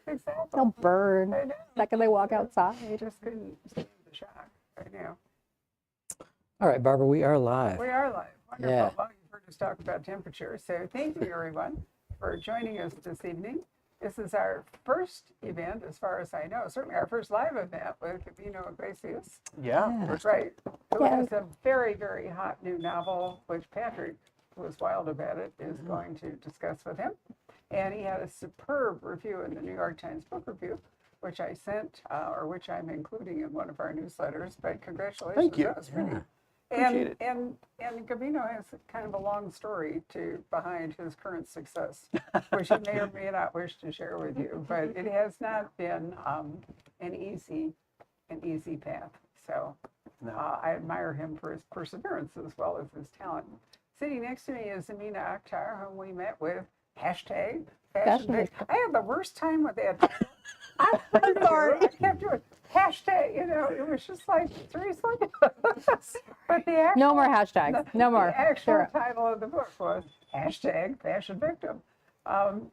Exactly. They'll burn I know. the second they walk outside. I just couldn't stand the shock. I know. All right, Barbara, we are live. We are live. Wonderful. Yeah. Well, you've heard us talk about temperature. So thank you, everyone, for joining us this evening. This is our first event, as far as I know, certainly our first live event with Gabino Iglesias. Yeah. That's right. Who Yeah. has a very, very hot new novel, which Patrick, who was wild about it, is going to discuss with him. And he had a superb review in the New York Times Book Review, which I sent, or which I'm including in one of our newsletters. But congratulations. Thank you. That was pretty. Yeah. Appreciate it. And Gabino has kind of a long story behind his current success, which he may or may not wish to share with you. But it has not been an easy path. So No. I admire him for his perseverance as well as his talent. Sitting next to me is Amina Akhtar, whom we met with #Fashion Week. I had the worst time with that. I'm sorry. I kept doing hashtag, it was just like, seriously? But the actual, No more hashtags. No more. The actual Sure. title of the book was #Fashion Victim. And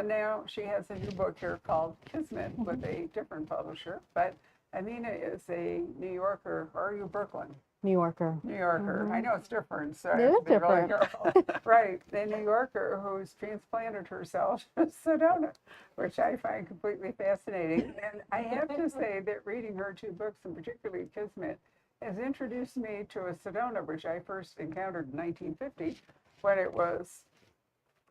now she has a new book here called Kismet with a different publisher. But Amina is a New Yorker, or are you Brooklyn? New Yorker. New Yorker. I know it's different, so I It have is to be really different. careful. Right, a New Yorker who's transplanted herself to Sedona, which I find completely fascinating. And I have to say that reading her two books, and particularly Kismet, has introduced me to a Sedona, which I first encountered in 1950, when it was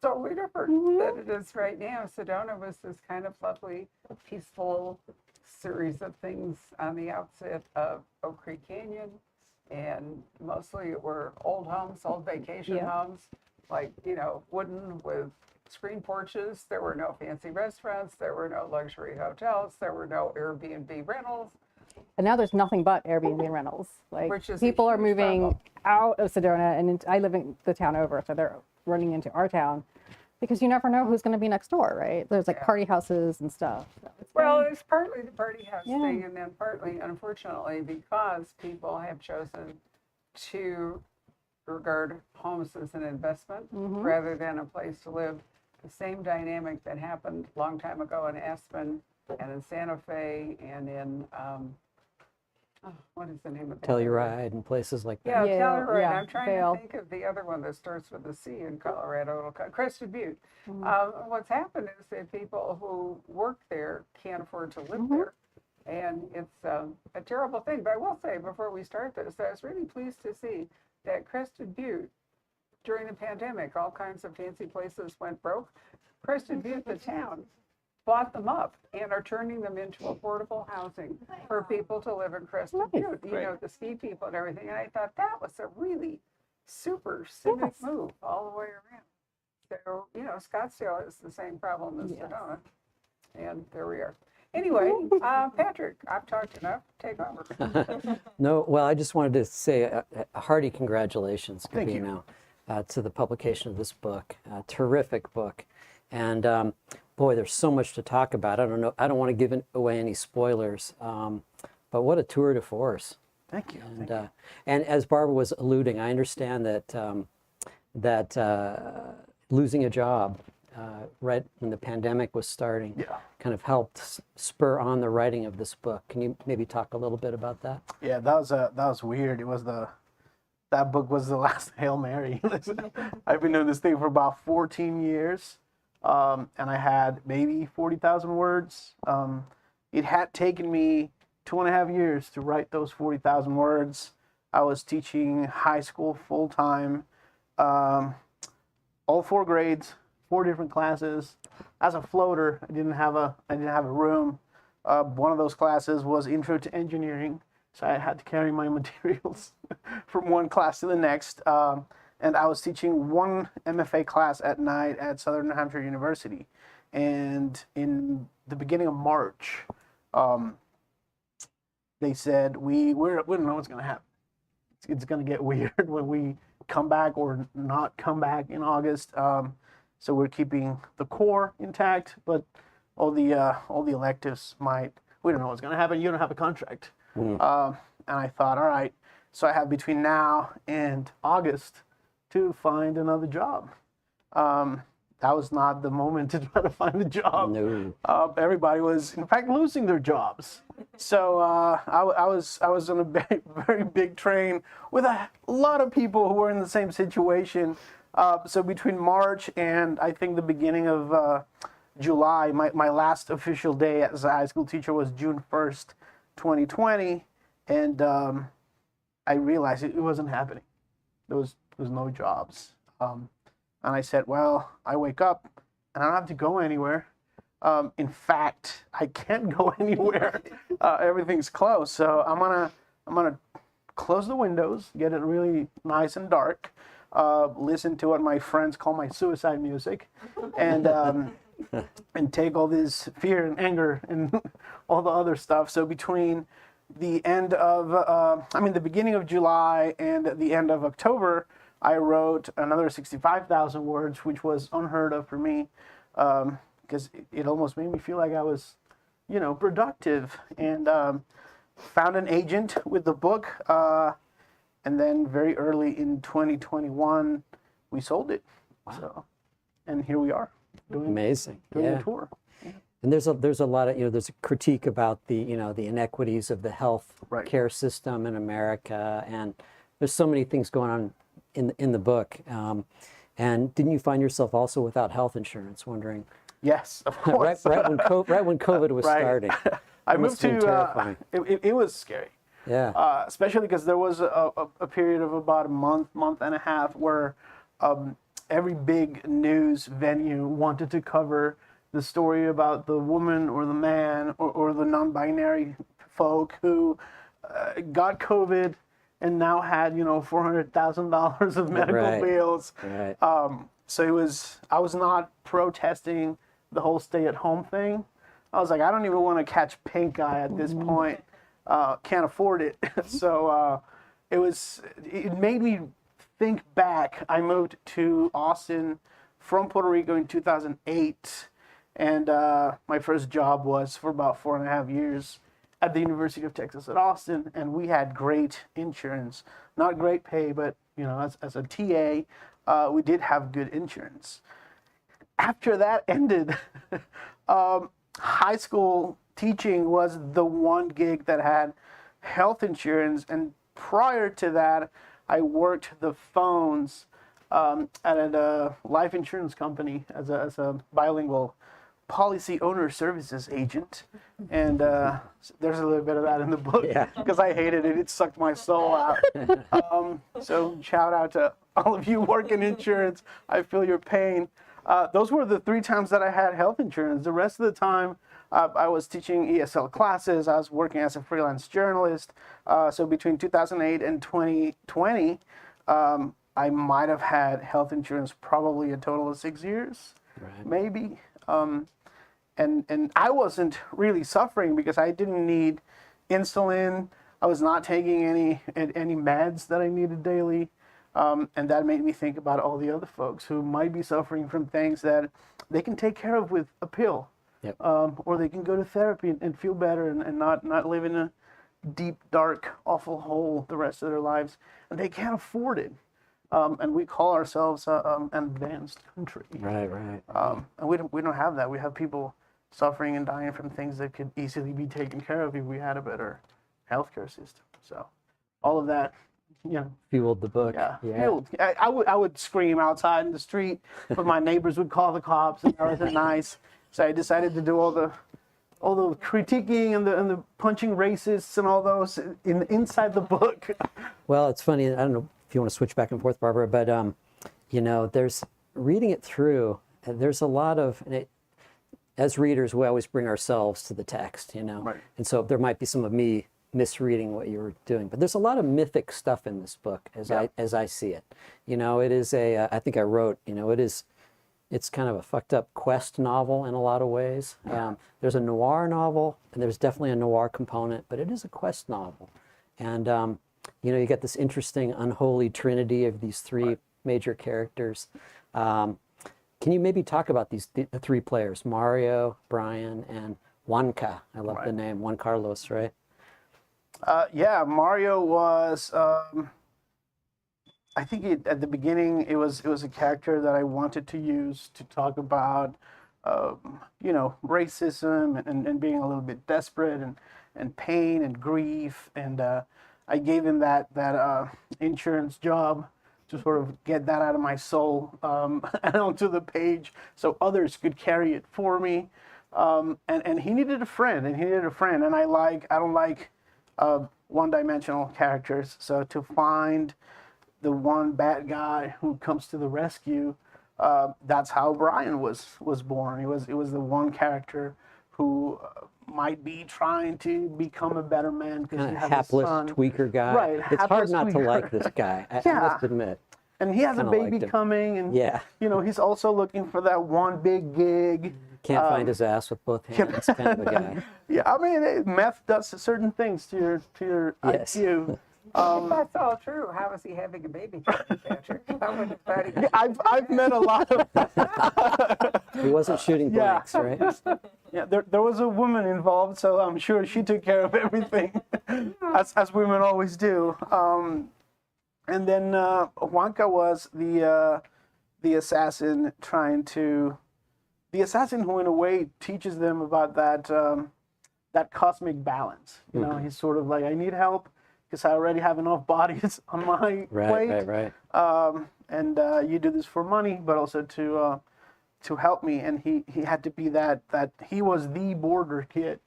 totally different than it is right now. Sedona was this kind of lovely, peaceful series of things on the outset of Oak Creek Canyon. And mostly it were old homes, old vacation homes, like, wooden with screen porches. There were no fancy restaurants. There were no luxury hotels. There were no Airbnb rentals. And now there's nothing but Airbnb rentals. Like Which is a people are huge moving problem. out of Sedona, and I live in the town over, so they're running into our town because you never know who's going to be next door, right? There's like party houses and stuff. So it's Well, it's partly the party house Yeah. thing, and then partly, unfortunately, because people have chosen to regard homes as an investment rather than a place to live. The same dynamic that happened a long time ago in Aspen and in Santa Fe and in, what is the name of that? Telluride and places like that. Yeah, Yeah, Telluride. yeah, I'm trying Vail. to think of the other one that starts with a C in Colorado, Crested Butte. Mm-hmm. What's happened is that people who work there can't afford to Mm-hmm. live there. And it's a terrible thing. But I will say, before we start this, I was really pleased to see that Crested Butte, during the pandemic, all kinds of fancy places went broke. Crested Butte, the town, bought them up and are turning them into affordable housing for people to live in Crested Butte, the ski people and everything. And I thought that was a really super civic move all the way around. So, Scottsdale has the same problem as Sedona. And there we are. Anyway, Patrick, I've talked enough. Take over. No, well, I just wanted to say a hearty congratulations, Thank you. Gabino, to the publication of this book. A terrific book. And boy, there's so much to talk about. I don't know. I don't want to give away any spoilers, but what a tour de force. Thank you. And as Barbara was alluding, I understand that losing a job right when the pandemic was starting kind of helped spur on the writing of this book. Can you maybe talk a little bit about that? Yeah, that was weird. It was that book was the last Hail Mary. I've been doing this thing for about 14 years, and I had maybe 40,000 words. It had taken me 2.5 years to write those 40,000 words. I was teaching high school full time, all 4 grades, 4 different classes. As a floater, I didn't have a room. One of those classes was Intro to Engineering, so I had to carry my materials from one class to the next. And I was teaching one MFA class at night at Southern New Hampshire University. And in the beginning of March, they said, we don't know what's going to happen. It's going to get weird when we come back or not come back in August. So we're keeping the core intact, but all the electives we don't know what's going to happen. You don't have a contract. And I thought, all right, so I have between now and August to find another job. that was not the moment to try to find a job. No. Everybody was, in fact, losing their jobs. So I was on a very, very big train with a lot of people who were in the same situation. So between March and I think the beginning of July, my last official day as a high school teacher was June 1st, 2020. And I realized it wasn't happening. There was no jobs. And I said, well, I wake up and I don't have to go anywhere. In fact, I can't go anywhere. Everything's closed. So I'm gonna close the windows, get it really nice and dark, listen to what my friends call my suicide music, and take all this fear and anger and all the other stuff. So between the end of, the beginning of July and the end of October, I wrote another 65,000 words, which was unheard of for me, because it almost made me feel like I was, productive. And found an agent with the book, and then very early in 2021, we sold it. Wow. So, and here we are. Amazing. Doing Yeah. a tour. And there's a lot of, there's a critique about the, the inequities of the health Right. care system in America. And there's so many things going on in the book. And didn't you find yourself also without health insurance, wondering? Yes, of course. right when COVID was Right. starting. I It moved must have been to, terrifying. it was scary. Yeah. Especially because there was a period of about a month and a half where every big news venue wanted to cover the story about the woman or the man or the non-binary folk who got COVID and now had, $400,000 of medical Right. bills. Right. So I was not protesting the whole stay-at-home thing. I was like, I don't even want to catch pink eye at this point. Can't afford it. So it made me think back. I moved to Austin from Puerto Rico in 2008, and my first job was for about 4.5 years at the University of Texas at Austin, and we had great insurance. Not great pay, but as a TA, we did have good insurance. After that ended, high school teaching was the one gig that had health insurance, and prior to that, I worked the phones at a life insurance company as a bilingual policy owner services agent, and there's a little bit of that in the book because I hated it. It sucked my soul out. So shout out to all of you working insurance. I feel your pain. Those were the 3 times that I had health insurance. The rest of the time, I was teaching ESL classes. I was working as a freelance journalist. So between 2008 and 2020, I might have had health insurance probably a total of 6 years, Right. maybe. And I wasn't really suffering because I didn't need insulin. I was not taking any meds that I needed daily. And that made me think about all the other folks who might be suffering from things that they can take care of with a pill. Yep. Or they can go to therapy and feel better and not live in a deep, dark, awful hole the rest of their lives. And they can't afford it. And we call ourselves an advanced country. Right. Right. And we don't have that. We have people suffering and dying from things that could easily be taken care of if we had a better healthcare system. So all of that, Fueled the book. yeah. Yeah. I would scream outside in the street, but my neighbors would call the cops, and that wasn't nice. So I decided to do all the critiquing and the punching racists and all those inside the book. Well, it's funny. I don't know if you want to switch back and forth, Barbara, but there's reading it through. There's a lot of, as readers, we always bring ourselves to the text, Right. And so there might be some of me misreading what you were doing, but there's a lot of mythic stuff in this book as I see it. It is I think I wrote, it's kind of a fucked up quest novel in a lot of ways. There's a noir novel, and there's definitely a noir component, but it is a quest novel. And, you get this interesting unholy trinity of these 3 major characters. Can you maybe talk about the 3 players, Mario, Brian, and Juanca? I love the name, Juan Carlos, right? Mario was, I I think at the beginning it was a character that I wanted to use to talk about, racism and being a little bit desperate and pain and grief, and I gave him that insurance job to sort of get that out of my soul and onto the page so others could carry it for me. And he needed a friend, and I don't like one-dimensional characters. So to find the one bad guy who comes to the rescue, that's how Brian was born. It was the one character who might be trying to become a better man because he has a hapless son. tweaker guy. Right, It's hard hapless not to tweaker. like this guy. I Yeah. must admit. And he has a Kinda baby liked him. coming, and Yeah. he's also looking for that one big gig. Can't find his ass with both hands, kind of a guy. Yeah, I mean, meth does certain things to your Yes. IQ. If that's all true, how is he having a baby, Patrick? I wouldn't have thought he I've met a lot of. He wasn't shooting Yeah. blanks, right? Yeah, there was a woman involved, so I'm sure she took care of everything, as women always do. And then Juanca was the assassin the assassin who, in a way, teaches them about that cosmic balance. He's sort of like, I need help because I already have enough bodies on my plate. Right. And you do this for money, but also to help me. And he had to be that he was the border kid.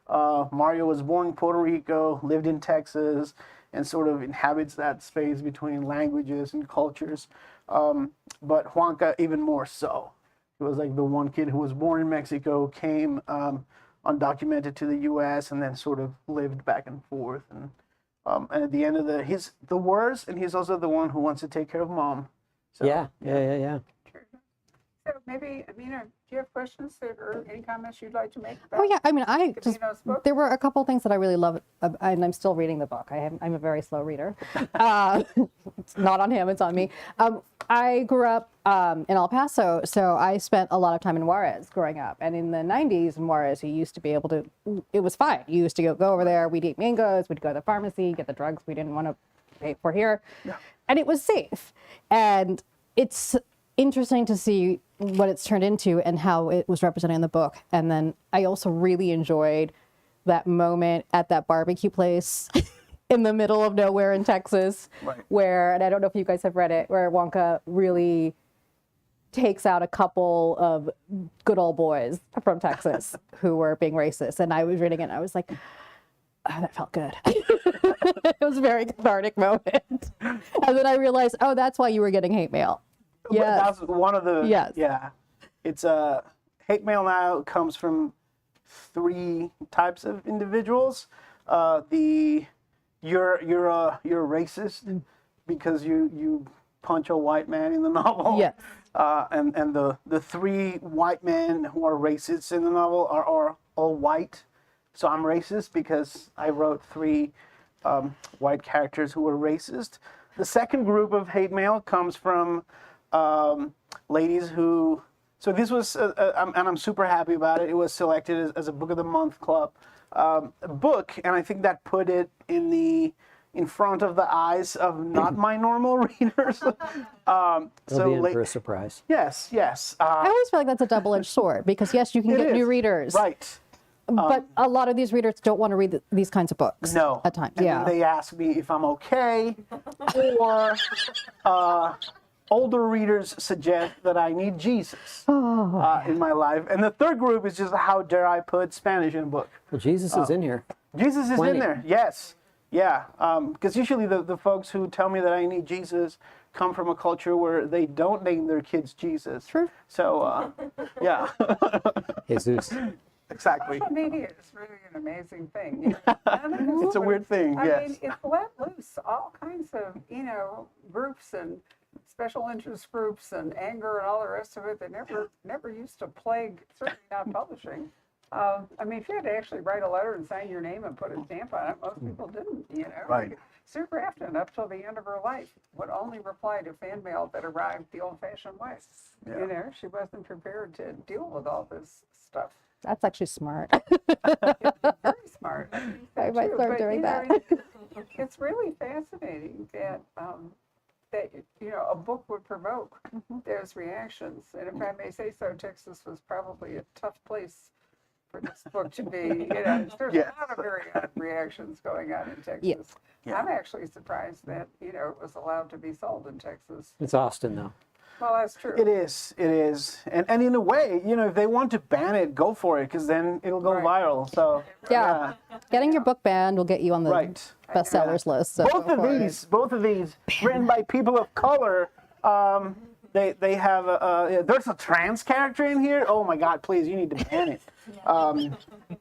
Mario was born in Puerto Rico, lived in Texas, and sort of inhabits that space between languages and cultures. But Juanca even more so. He was like the one kid who was born in Mexico, came undocumented to the U.S., and then sort of lived back and forth. And at the end of he's the worst, and he's also the one who wants to take care of mom. So, Yeah. So maybe, Amina, do you have questions or any comments you'd like to make Oh about yeah, I mean, Gabino's book? there were a couple things that I really love, and I'm still reading the book. I'm a very slow reader. It's not on him, it's on me. I grew up in El Paso, so I spent a lot of time in Juarez growing up. And in the 90s in Juarez, you used to be able to, it was fine. You used to go over there, we'd eat mangoes, we'd go to the pharmacy, get the drugs we didn't want to pay for here. Yeah. And it was safe. And it's interesting to see what it's turned into and how it was represented in the book. And then I also really enjoyed that moment at that barbecue place in the middle of nowhere in Texas, Right. where, and I don't know if you guys have read it, where Juanca really takes out a couple of good old boys from Texas who were being racist. And I was reading it and I was like, oh, that felt good. It was a very cathartic moment. And then I realized, oh, that's why you were getting hate mail. Yeah, that's one of the. Yes. Yeah, it's hate mail now comes from 3 types of individuals. You're a racist because you punch a white man in the novel. Yes. And the 3 white men who are racists in the novel are all white. So I'm racist because I wrote 3 white characters who were racist. The second group of hate mail comes from ladies who, so this was, and I'm super happy about it. It was selected as a Book of the Month Club book, and I think that put it in front of the eyes of not my normal readers. They'll be in for a surprise. Yes. I always feel like that's a double-edged sword because yes, you can It get new is. readers, Right. but a lot of these readers don't want to read these kinds of books. No. at times. And Yeah. they ask me if I'm okay, or older readers suggest that I need Jesus in my life. And the third group is just, how dare I put Spanish in a book? Well, Jesus is in here. Jesus is Plenty. in there, yes. Yeah, because usually the folks who tell me that I need Jesus come from a culture where they don't name their kids Jesus. True. So, yeah. Jesus. Exactly. Social media is really an amazing thing. You know? None of this It's a would- weird thing, I yes. mean, it's let loose all kinds of, groups and special interest groups and anger and all the rest of it that never used to plague, certainly not publishing. I mean, if you had to actually write a letter and sign your name and put a stamp on it, most people didn't, Right. Sue Grafton, up till the end of her life, would only reply to fan mail that arrived the old-fashioned way. Yeah. She wasn't prepared to deal with all this stuff. That's actually smart. Very smart. I might too, start but, doing that. It's really fascinating that that a book would provoke those reactions. And if I may say so, Texas was probably a tough place for this book to be. There's Yes. a lot of very odd reactions going on in Texas. Yeah. I'm actually surprised that it was allowed to be sold in Texas. It's Austin, though. Well, that's true. It is. And in a way, if they want to ban it, go for it, because then it'll go Right. viral. So Yeah. Getting your book banned will get you on the Right. bestsellers list. So both go of for it. these, written by people of color. They have there's a trans character in here. Oh my God! Please, you need to ban it.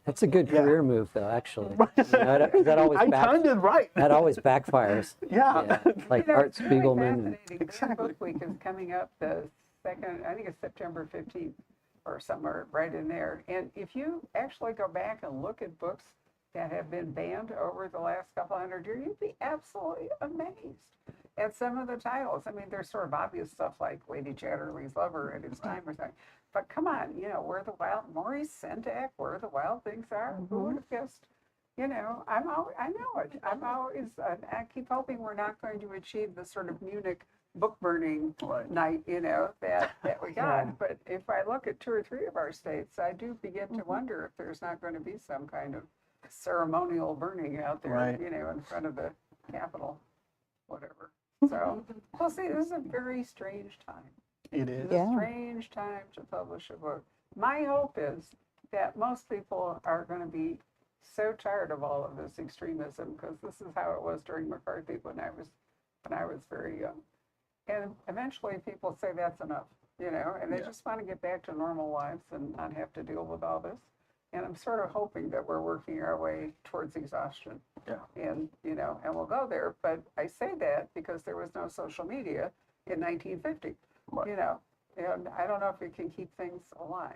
That's a good career move, though. Actually, that always I timed it right. that always backfires. Yeah. Like You know, Art it's really Spiegelman. And, fascinating. Exactly. Book Week is coming up the second, I think it's September 15th or somewhere right in there. And if you actually go back and look at books that have been banned over the last couple hundred years, you'd be absolutely amazed at some of the titles. I mean, there's sort of obvious stuff like Lady Chatterley's Lover at its time or something. But come on, Where the Wild, Maurice Sendak, Where the Wild Things Are. Who would have guessed? I know it. I keep hoping we're not going to achieve the sort of Munich book burning night, that we got. But if I look at 2 or 3 of our states, I do begin to wonder if there's not going to be some kind of ceremonial burning out there, Right. in front of the Capitol, whatever. So, well, see, this is a very strange time. It is. It's Yeah. a strange time to publish a book. My hope is that most people are going to be so tired of all of this extremism, because this is how it was during McCarthy when I was very young. And eventually people say that's enough, and they just want to get back to normal lives and not have to deal with all this. And I'm sort of hoping that we're working our way towards exhaustion. Yeah. And, and we'll go there. But I say that because there was no social media in 1950, Right. and I don't know if it can keep things alive.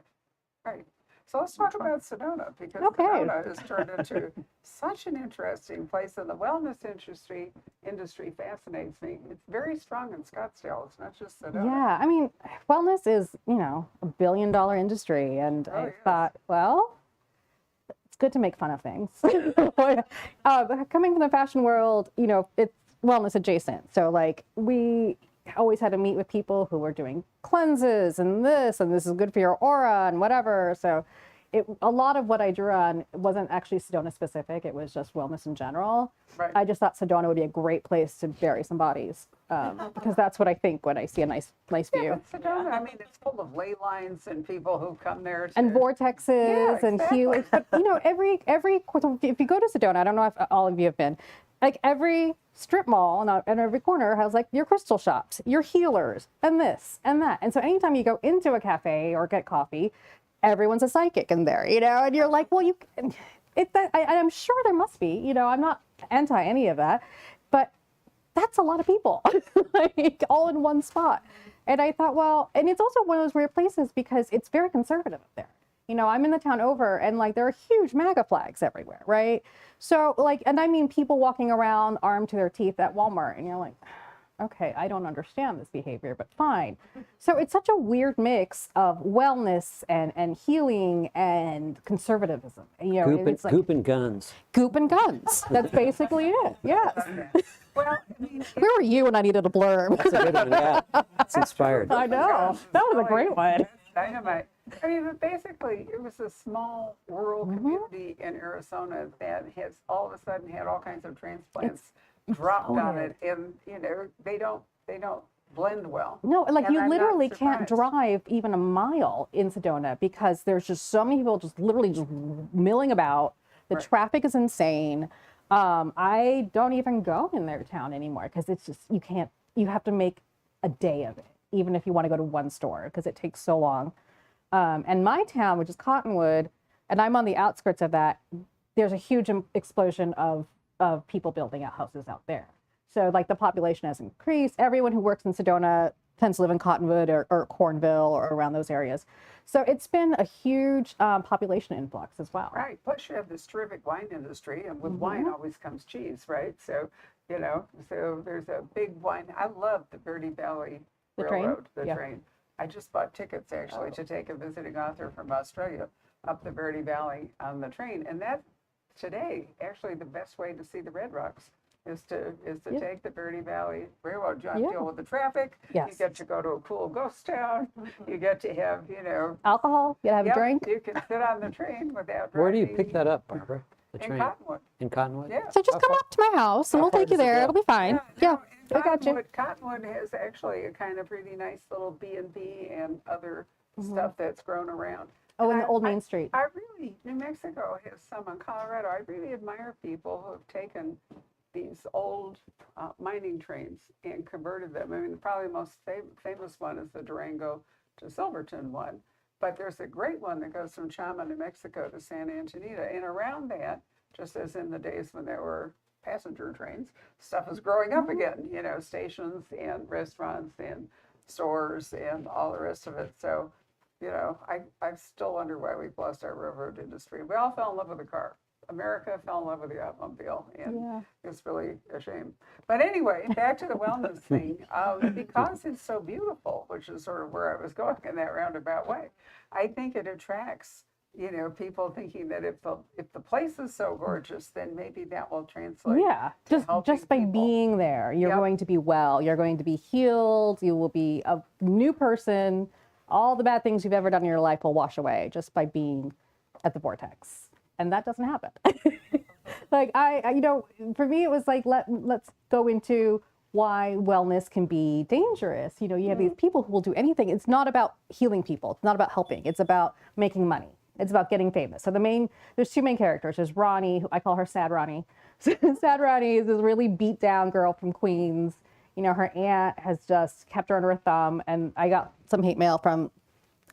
Right. So let's talk about Sedona, because Okay. Sedona has turned into such an interesting place, and the wellness industry fascinates me. It's very strong in Scottsdale. It's not just Sedona. Yeah, I mean, wellness is, $1 billion industry. And Oh, I yes. thought, well, it's good to make fun of things. Coming from the fashion world, it's wellness adjacent. So, like, we always had to meet with people who were doing cleanses and this is good for your aura and whatever. So a lot of what I drew on wasn't actually Sedona specific. It was just wellness in general. Right. I just thought Sedona would be a great place to bury some bodies, because that's what I think when I see a nice Yeah, view. but Sedona, I mean, it's full of ley lines and people who come there to, And vortexes and exactly. healing. But, every if you go to Sedona, I don't know if all of you have been, like every strip mall and every corner has like your crystal shops, your healers, and this and that. And so anytime you go into a cafe or get coffee, everyone's a psychic in there, and you're like, well, I'm sure there must be, I'm not anti any of that, but that's a lot of people, like all in one spot. And I thought, well, and it's also one of those weird places because it's very conservative up there. I'm in the town over, and like there are huge MAGA flags everywhere, right? So like, and I mean people walking around armed to their teeth at Walmart, and you're like, okay, I don't understand this behavior, but fine. So it's such a weird mix of wellness and healing and conservatism. It's like goop and guns. goop and guns. That's basically it. Yes. well, I mean, Where were you when I needed a blurb? That's a good one. Yeah, it's inspired. I know. That was a great one. dynamite. I mean, but basically, it was a small rural community in Arizona that has all of a sudden had all kinds of transplants dropped on it, and they don't blend well. No, like And you I'm not literally can't surprised. drive even a mile in Sedona because there's just so many people just literally just milling about. The Right. traffic is insane. I don't even go in their town anymore because it's just you have to make a day of it, even if you want to go to one store because it takes so long. And my town, which is Cottonwood, and I'm on the outskirts of that, there's a huge explosion of people building out houses out there. So like the population has increased. Everyone who works in Sedona tends to live in Cottonwood or Cornville or around those areas. So it's been a huge population influx as well. Right. Plus, you have this terrific wine industry, and with wine always comes cheese, right? So, so there's a big wine. I love the Verde Valley The train? Railroad, the Yeah. train. I just bought tickets actually to take a visiting author from Australia up the Verde Valley on the train, and that today actually the best way to see the Red Rocks is to Yeah. take the Verde Valley Railroad. You have to Yeah. deal with the traffic. Yes. You get to go to a cool ghost town. You get to have, Alcohol, you gotta have yep, a drink. you can sit on the train without Where do you driving pick that up, Barbara? The in train Cottonwood. in Cottonwood? Yeah. So just come up to my house and we'll far take you does it there. go? It'll be fine. Yeah, no, I got you. Cottonwood has actually a kind of really nice little B&B and other Mm-hmm. stuff that's grown around. Oh, in And the old Main Street. New Mexico has some in Colorado. I really admire people who have taken these old mining trains and converted them. I mean, probably the most famous one is the Durango to Silverton one, but there's a great one that goes from Chama, New Mexico to Santa Antonita. And around that, just as in the days when there were passenger trains, stuff is growing up again, stations and restaurants and stores and all the rest of it. So, I still wonder why we've lost our railroad industry. We all fell in love with the car. America fell in love with the automobile, and Yeah. it's really a shame. But anyway, back to the wellness thing, because it's so beautiful, which is sort of where I was going in that roundabout way. I think it attracts, people thinking that if the place is so gorgeous, then maybe that will translate. Yeah, to helping just by people. being there, you're Yep. going to be well. You're going to be healed. You will be a new person. All the bad things you've ever done in your life will wash away just by being at the vortex, and that doesn't happen. Like for me, it was like let's go into why wellness can be dangerous. You have these people who will do anything. It's not about healing people. It's not about helping. It's about making money. It's about getting famous. So there's two main characters. There's Ronnie, who I call her Sad Ronnie. Sad Ronnie is this really beat down girl from Queens. Her aunt has just kept her under a thumb, and I got some hate mail from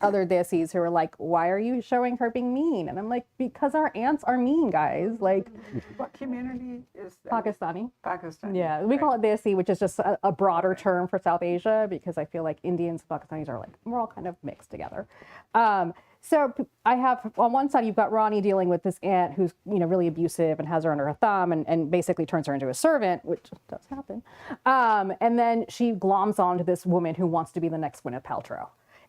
other Desis who were like, why are you showing her being mean? And I'm like, because our aunts are mean, guys. Like, What community is that? Pakistani. Pakistan. Yeah, we call it Desi, which is just a broader term for South Asia, because I feel like Indians and Pakistanis are we're all kind of mixed together. So I have, on one side, you've got Ronnie dealing with this aunt who's, really abusive and has her under her thumb and basically turns her into a servant, which does happen. And then she gloms onto this woman who wants to be the next Gwyneth Paltrow.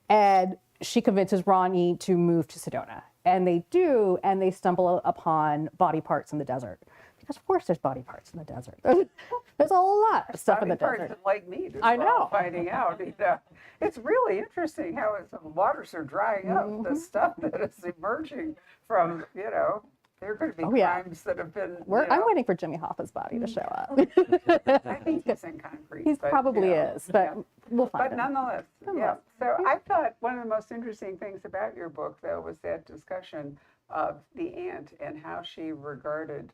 And she convinces Ronnie to move to Sedona. And they do, and they stumble upon body parts in the desert. Because of course there's body parts in the desert. There's a lot of stuff in the desert. Like me, just I know. finding out. It's really interesting how as the waters are drying up, the stuff that is emerging from, there are going to be crimes that have been. I'm waiting for Jimmy Hoffa's body to show up. I think he's in concrete. He probably is, but we'll find But him. nonetheless, yeah. So I thought one of the most interesting things about your book, though, was that discussion of the aunt and how she regarded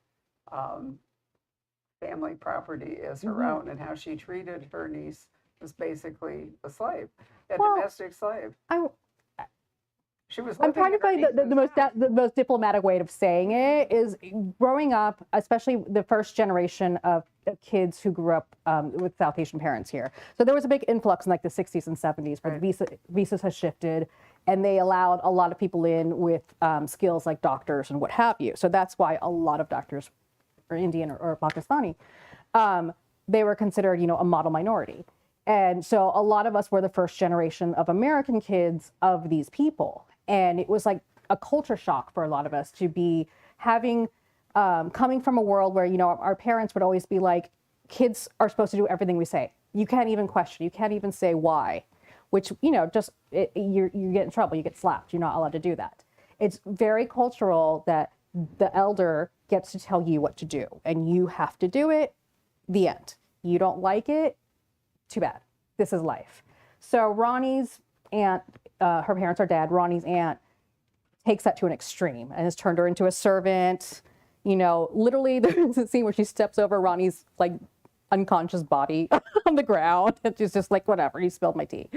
family property as her own, and how she treated her niece as basically a slave, a domestic slave. She was. I'm trying to find the most diplomatic way of saying it is growing up, especially the first generation of kids who grew up with South Asian parents here. So there was a big influx in the 60s and 70s where the visas has shifted, and they allowed a lot of people in with skills like doctors and what have you. So that's why a lot of doctors are Indian or Pakistani. They were considered, a model minority. And so a lot of us were the first generation of American kids of these people. And it was like a culture shock for a lot of us to be having, coming from a world where, our parents would always be like, kids are supposed to do everything we say. You can't even question, you can't even say why, which, you get in trouble, you get slapped, you're not allowed to do that. It's very cultural that the elder gets to tell you what to do and you have to do it, the end. You don't like it, too bad. This is life. So Ronnie's aunt, her parents are dead. Ronnie's aunt takes that to an extreme and has turned her into a servant. Literally there's a scene where she steps over Ronnie's unconscious body on the ground. And she's just like, whatever, you spilled my tea.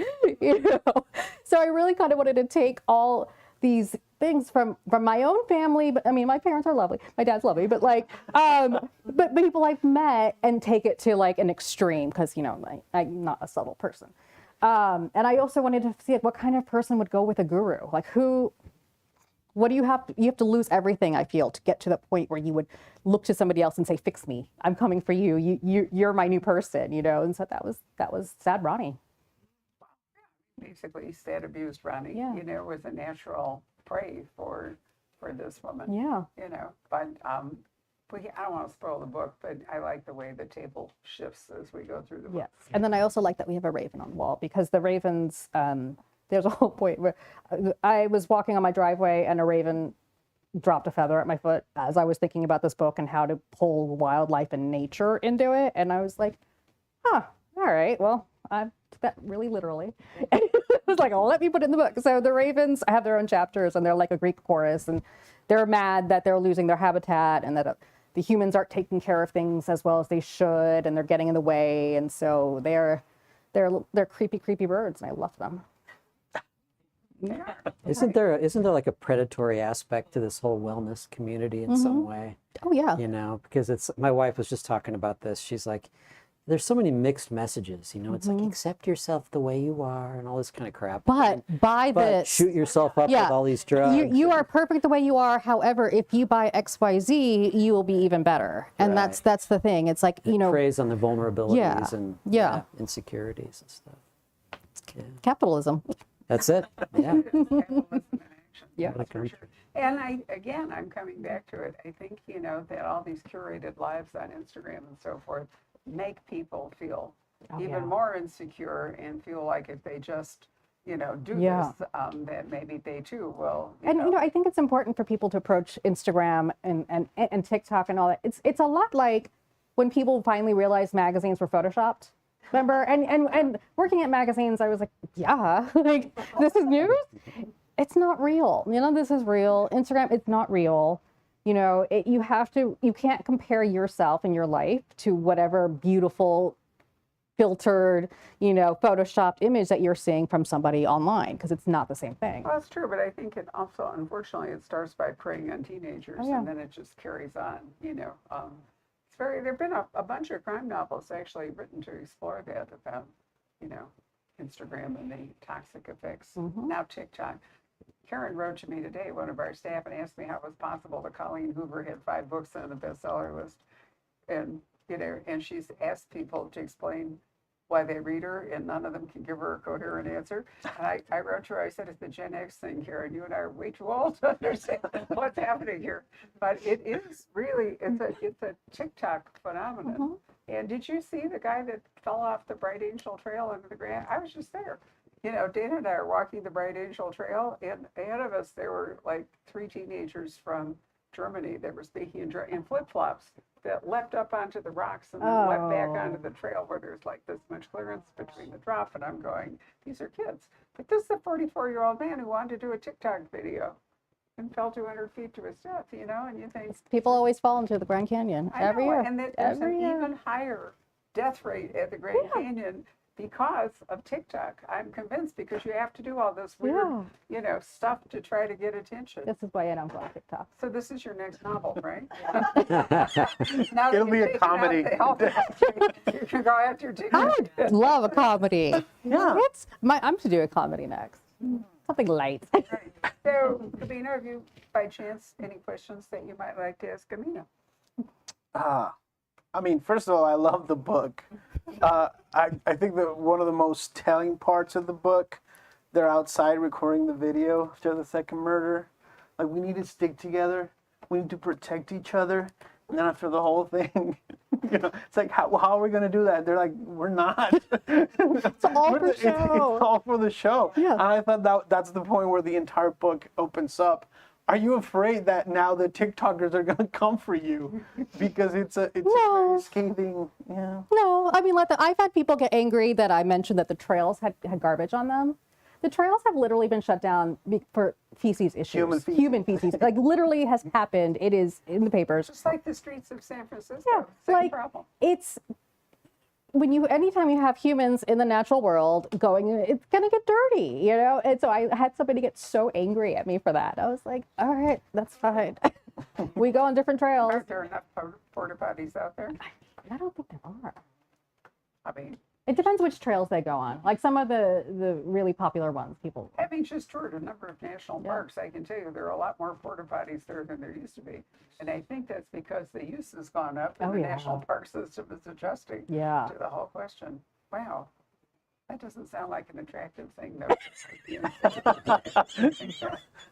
So I really kind of wanted to take all these things from my own family, but I mean, my parents are lovely. My dad's lovely, but but people I've met and take it to an extreme because, I'm not a subtle person. And I also wanted to see what kind of person would go with a guru, what do you have to lose everything, I feel, to get to the point where you would look to somebody else and say, fix me, I'm coming for you. You're my new person, and so that was Sad Ronnie. Basically, sad abused Ronnie, was a natural prey for this woman. Yeah. But I don't want to spoil the book, but I like the way the table shifts as we go through the book. Yes. And then I also like that we have a raven on the wall, because the ravens, there's a whole point where I was walking on my driveway and a raven dropped a feather at my foot as I was thinking about this book and how to pull wildlife and nature into it. And I was like, huh, all right, well, I took that really literally. It was like, let me put it in the book. So the ravens have their own chapters, and they're like a Greek chorus, and they're mad that they're losing their habitat and that the humans aren't taking care of things as well as they should, and they're getting in the way. And so they're creepy, creepy birds, and I love them. Isn't there like a predatory aspect to this whole wellness community in some way? Oh yeah. You know, because my wife was just talking about this. She's like, there's so many mixed messages, you know, it's like accept yourself the way you are and all this kind of crap. But buy But this. shoot yourself up with all these drugs. You are perfect the way you are. However, if you buy XYZ, you will be even better. And Right. that's the thing. It's like, you know, preys on the vulnerabilities and Yeah. insecurities and stuff. Yeah. capitalism. That's it. Yeah. Capitalism in action. Yeah. That's for sure. And I'm coming back to it. I think, you know, that all these curated lives on Instagram and so forth make people feel even more insecure and feel like if they just, you know, do Yeah. this, that maybe they too will. You know, I think it's important for people to approach Instagram and TikTok and all that. It's a lot like when people finally realized magazines were photoshopped. Remember? And working at magazines, I was like, yeah, like this is news. It's not real. You know, this is real. Instagram, it's not real. You know, you can't compare yourself and your life to whatever beautiful, filtered, you know, photoshopped image that you're seeing from somebody online, because it's not the same thing. Well, that's true, but I think it also, unfortunately, it starts by preying on teenagers, yeah. and then it just carries on. You know, there've been a bunch of crime novels actually written to explore that about, you know, Instagram and the toxic effects. Now TikTok. Karen wrote to me today, one of our staff, and asked me how it was possible that Colleen Hoover had 5 books on the bestseller list, and you know, and she's asked people to explain why they read her, and none of them can give her a coherent answer. And I wrote to her, I said, it's the Gen X thing, Karen. You and I are way too old to understand what's happening here. But it is really, it's a TikTok phenomenon. And did you see the guy that fell off the Bright Angel Trail into the ground? I was just there. You know, Dana and I are walking the Bright Angel Trail, and ahead of us there were like 3 teenagers from Germany that were speaking in flip-flops that leapt up onto the rocks and then leapt back onto the trail where there's like this much clearance between the drop. And I'm going, these are kids. But this is a 44-year-old man who wanted to do a TikTok video and fell 200 feet to his death, you know, and you think. People always fall into the Grand Canyon every year. And that there's an even higher death rate at the Grand Canyon because of TikTok. I'm convinced, because you have to do all this weird, you know, stuff to try to get attention. This is why I don't go on TikTok. So this is your next novel, right? Now It'll be a comedy. You can go after TikTok. I would love a comedy. Yeah. I'm to do a comedy next. Something light. So, Gabino, have you, by chance, any questions that you might like to ask Amina? I mean, first of all, I love the book. I think that one of the most telling parts of the book, they're outside recording the video after the second murder. Like, we need to stick together. We need to protect each other. And then after the whole thing, you know, it's like, how are we going to do that? They're like, we're not. It's all for It's show. all for the show. Yeah. And I thought that's the point where the entire book opens up. Are you afraid that now the TikTokers are going to come for you? Because it's a very scathing, yeah. No, I mean, I've had people get angry that I mentioned that the trails had garbage on them. The trails have literally been shut down for feces issues. Human feces. Like, literally has happened. It is in the papers. Just like the streets of San Francisco. Yeah, Same like, problem. It's anytime you have humans in the natural world going, it's gonna get dirty, you know. And so I had somebody get so angry at me for that. I was like, all right, that's fine. We go on different trails. Aren't there enough porta potties out there? I don't think there are. I mean, It depends which trails they go on. Like some of the really popular ones, people. having just toured a number of national parks, I can tell you there are a lot more porta potties there than there used to be. And I think that's because the use has gone up and the national park system is adjusting Yeah. to the whole question. Wow. That doesn't sound like an attractive thing, though.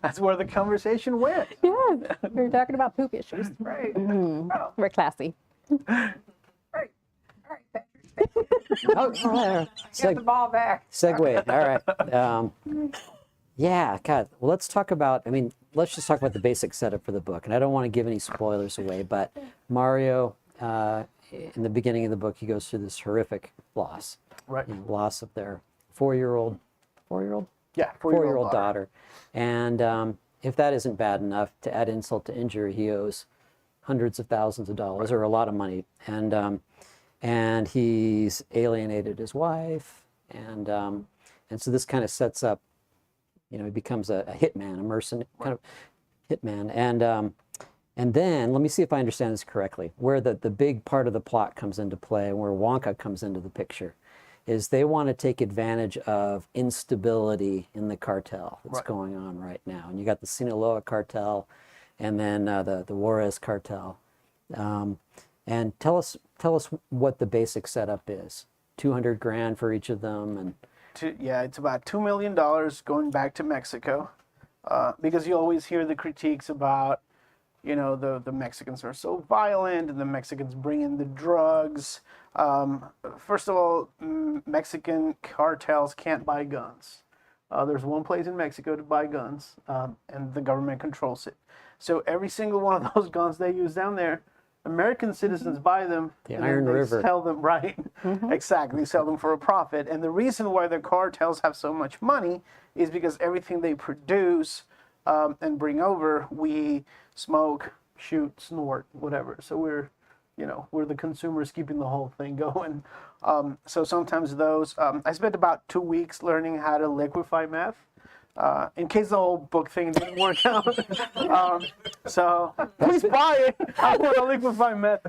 That's where the conversation went. Yeah, we were talking about poop issues. Right. Mm, Well, we're classy. right. All right, Patrick. Oh, Get the ball back. segue. All right. Yeah, God. Well, let's talk about. I mean, let's just talk about the basic setup for the book. And I don't want to give any spoilers away, but Mario, in the beginning of the book, he goes through this horrific loss. Right. Loss of their four-year-old Yeah. four-year-old daughter. And if that isn't bad enough, to add insult to injury, he owes hundreds of thousands of dollars, or a lot of money. And he's alienated his wife, and so this kind of sets up, he becomes a hitman, a mercenary kind of hitman. And then let me see if I understand this correctly. Where the big part of the plot comes into play, and where Wonka comes into the picture, is they want to take advantage of instability in the cartel that's going on right now. And you got the Sinaloa cartel, and then the Juarez cartel. And tell us what the basic setup is. 200 grand for each of them, and It's about $2 million going back to Mexico, because you always hear the critiques about, the Mexicans are so violent and the Mexicans bring in the drugs. First of all, Mexican cartels can't buy guns. There's one place in Mexico to buy guns, and the government controls it. So every single one of those guns they use down there, American citizens buy them. The and Iron then they River. sell them, right? Exactly, sell them for a profit. And the reason why the cartels have so much money is because everything they produce and bring over, we smoke, shoot, snort, whatever. So we're the consumers keeping the whole thing going. So sometimes those, I spent about 2 weeks learning how to liquefy meth. In case the whole book thing didn't work out. So please buy it. I want to liquefy meth.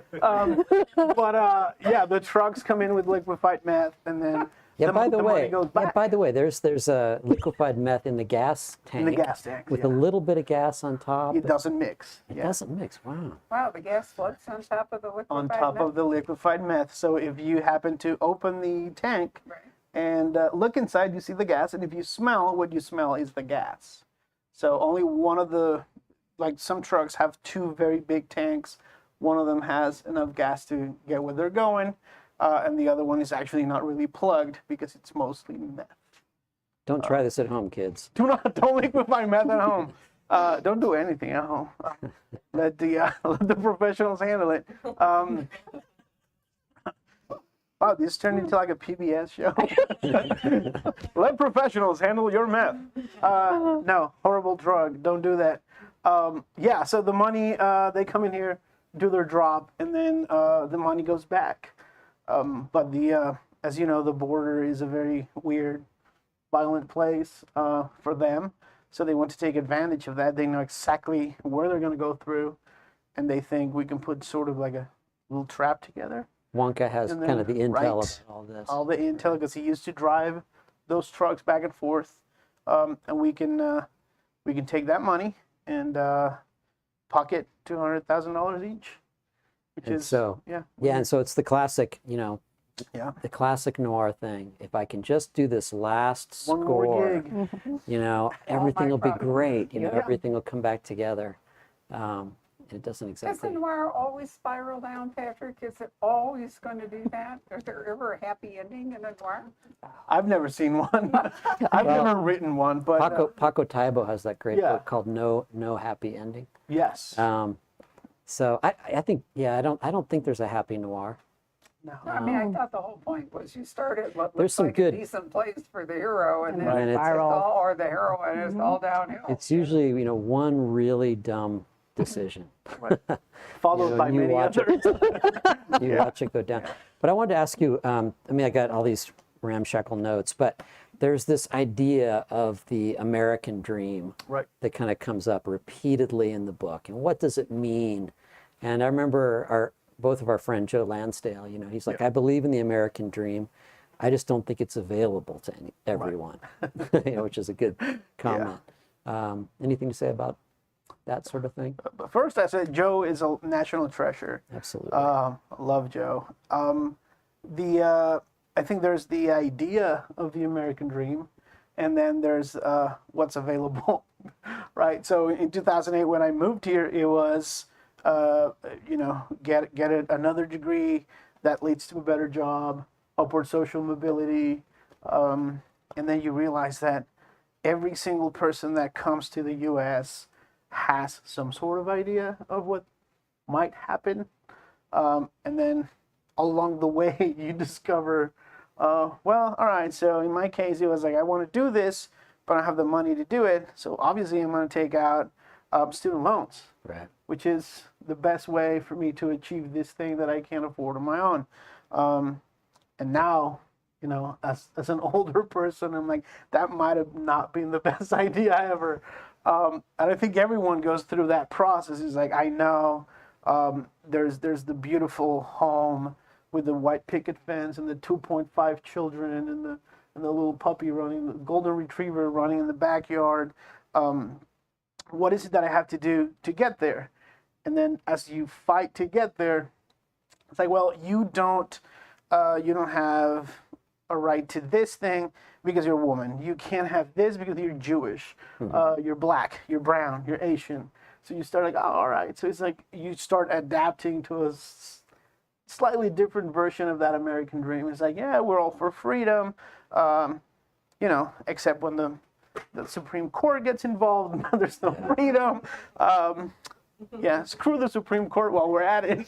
The trucks come in with liquefied meth, and then the money goes back. by the way, there's a liquefied meth in the gas tank. In the gas tank, with a little bit of gas on top. It doesn't mix. It doesn't mix. Wow. Wow, the gas floats on top of the liquefied On top meth? of the liquefied meth. So if you happen to open the tank, Right. and look inside, you see the gas, and if you smell, what you smell is the gas. So only one of the, some trucks have 2 very big tanks. One of them has enough gas to get where they're going, and the other one is actually not really plugged because it's mostly meth. Don't try this at home, kids. Don't liquefy meth at home. Don't do anything at home. Let the professionals handle it. Wow, this turned into like a PBS show. Let professionals handle your meth. No, horrible drug. Don't do that. So the money, they come in here, do their drop, and then the money goes back. But as you know, the border is a very weird, violent place for them. So they want to take advantage of that. They know exactly where they're going to go through, and they think we can put sort of like a little trap together. Wonka has And kind of the then, intel right, about all this. All the intel, because he used to drive those trucks back and forth, and we can take that money and pocket $200,000 each, which And is so, yeah, and so it's the classic, yeah, the classic noir thing. If I can just do this last one score, more gig. everything will be problems. great. Yeah. Everything will come back together. It doesn't Does exactly. the noir always spiral down, Patrick? Is it always going to do that? Is there ever a happy ending in a noir? I've never seen one. I've never written one, but Paco Taibo has that great yeah. book called No Happy Ending. yes, So I think I don't think there's a happy noir. no. I mean, I thought the whole point was you start at what There's looks some like good- a decent place for the hero, and then Right, it's spiral. all, or the heroine is all downhill. It's usually one really dumb decision. Followed by you many watch others. You watch it go down. But I wanted to ask you, I got all these ramshackle notes, but there's this idea of the American dream Right. that kind of comes up repeatedly in the book. And what does it mean? And I remember both of our friend Joe Lansdale, he's like, I believe in the American dream. I just don't think it's available to everyone, which is a good comment. Anything to say about that sort of thing? But first, I said Joe is a national treasure. Absolutely. I love Joe. I think there's the idea of the American dream, and then there's what's available, right? So in 2008, when I moved here, it was, get another degree that leads to a better job, upward social mobility, and then you realize that every single person that comes to the U.S. has some sort of idea of what might happen, and then along the way you discover, well, all right, so in my case it was like, I want to do this, but I don't have the money to do it, so obviously I'm going to take out student loans, Right. which is the best way for me to achieve this thing that I can't afford on my own. And now, as an older person, I'm like, that might have not been the best idea ever. And I think everyone goes through that process. It's like, I know there's the beautiful home with the white picket fence and the 2.5 children and the little puppy running, the golden retriever running in the backyard. What is it that I have to do to get there? And then as you fight to get there, it's like, well, you don't have a right to this thing because you're a woman. You can't have this because you're Jewish. You're black, you're brown, you're Asian. So you start like, oh, all right. So it's like you start adapting to a slightly different version of that American dream. It's like, yeah, we're all for freedom, except when the Supreme Court gets involved, there's no freedom. Yeah, screw the Supreme Court while we're at it.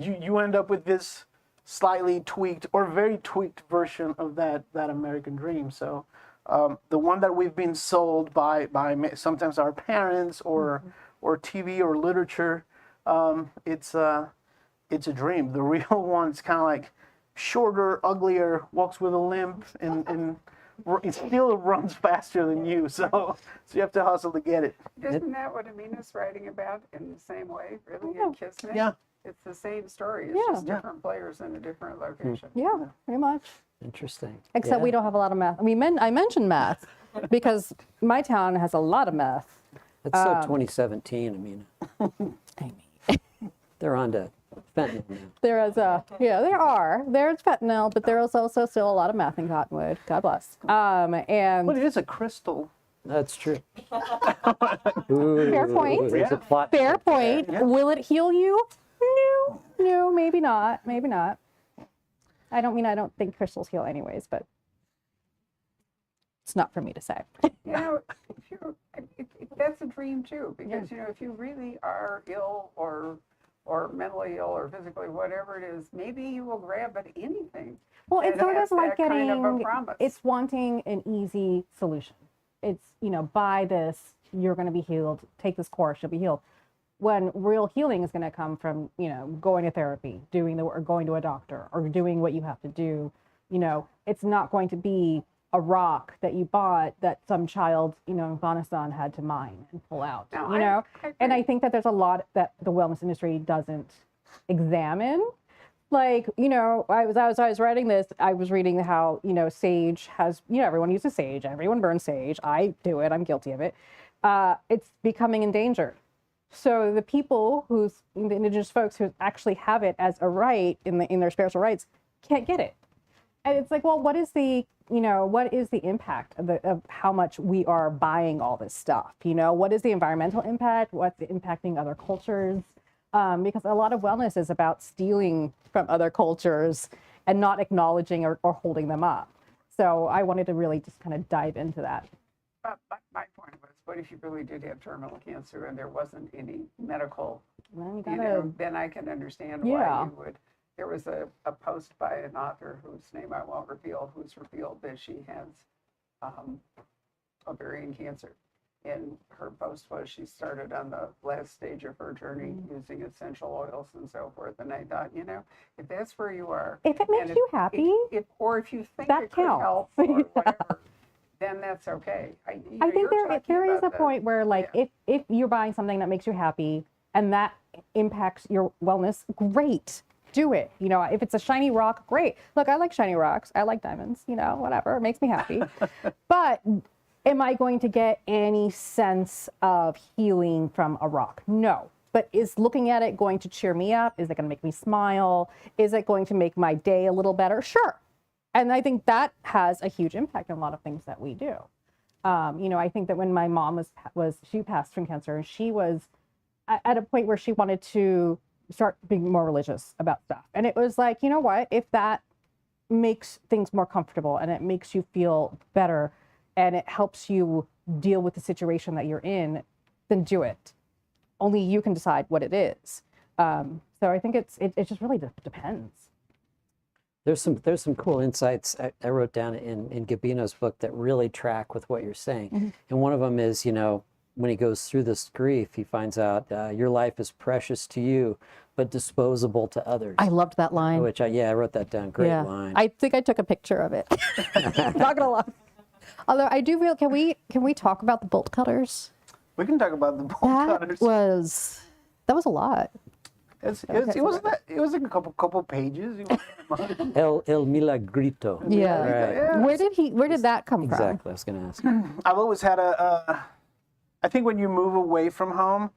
You end up with this slightly tweaked or very tweaked version of that American dream. So the one that we've been sold by sometimes our parents or TV or literature, it's a dream. The real one's kind of like shorter, uglier, walks with a limp, and it still runs faster than you. So you have to hustle to get it. Isn't that what Amina's writing about in the same way, really, in Kismet? Yeah. It's the same story. It's just different players in a different location. Yeah, pretty much. Interesting. Except we don't have a lot of math. I mentioned math because my town has a lot of math. That's so 2017, Amina. They're on to fentanyl now. There is there's fentanyl, but there is also still a lot of math in Cottonwood. God bless. And But it is a crystal. That's true. Ooh, Fair point. there's a plot. fair point. Will it heal you? No, maybe not. Maybe not. I don't think crystals heal anyways, but it's not for me to say. That's a dream too, because if you really are ill or mentally ill or physically, whatever it is, maybe you will grab at anything. Well, it's sort of like kind of a getting, promise. it's wanting an easy solution. It's, buy this, you're going to be healed. Take this course, you'll be healed. When real healing is going to come from, going to therapy, or going to a doctor, or doing what you have to do. It's not going to be a rock that you bought that some child, in Afghanistan had to mine and pull out, And I think that there's a lot that the wellness industry doesn't examine. Like, as I was writing this, I was reading how, sage has, everyone uses sage, everyone burns sage. I do it, I'm guilty of it. It's becoming endangered. So the people the indigenous folks who actually have it as a right in their spiritual rights can't get it. And it's like, well, what is the impact of how much we are buying all this stuff? What is the environmental impact? What's impacting other cultures? Because a lot of wellness is about stealing from other cultures and not acknowledging or holding them up. So I wanted to really just kind of dive into that. But my point was, what if you really did have terminal cancer and there wasn't any medical, then I can understand why you would. There was a post by an author whose name I won't reveal, who's revealed that she has ovarian cancer. And her post was she started on the last stage of her journey using essential oils and so forth. And I thought, if that's where you are. If it makes you happy. If you think that it could counts. help or whatever, then that's okay. I think there is a point where, like, if you're buying something that makes you happy and that impacts your wellness, great. Do it. If it's a shiny rock, great. Look, I like shiny rocks. I like diamonds, whatever. It makes me happy. But am I going to get any sense of healing from a rock? No. but is looking at it going to cheer me up? Is it going to make me smile? Is it going to make my day a little better? Sure. And I think that has a huge impact on a lot of things that we do. You know, I think that when my mom she passed from cancer, and she was at a point where she wanted to start being more religious about stuff. And it was like, you know what, if that makes things more comfortable and it makes you feel better and it helps you deal with the situation that you're in, then do it. Only you can decide what it is. So I think it just really depends. There's some cool insights I wrote down in Gabino's book that really track with what you're saying. Mm-hmm. And one of them is, you know, when he goes through this grief, he finds out your life is precious to you, but disposable to others. I loved that line. Which I wrote that down. Great line. I think I took a picture of it. Not gonna lie. Although I do feel, can we talk about the bolt cutters? We can talk about the bolt cutters. That was a lot. It was like a couple pages. El Milagrito. Yeah. Right. Where did that come from? Exactly. I was going to ask. I've always had I think when you move away from home,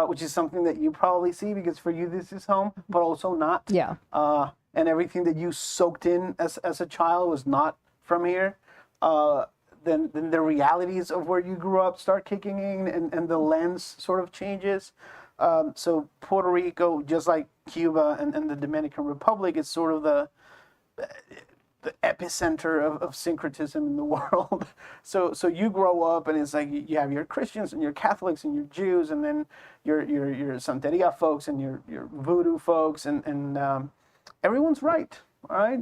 which is something that you probably see because for you this is home, but also not. Yeah. And everything that you soaked in as a child was not from here. Then the realities of where you grew up start kicking in, and the lens sort of changes. So Puerto Rico, just like Cuba and the Dominican Republic, is sort of the epicenter of syncretism in the world. So you grow up and it's like you have your Christians and your Catholics and your Jews, and then your Santeria folks and your Voodoo folks, and everyone's right. All right,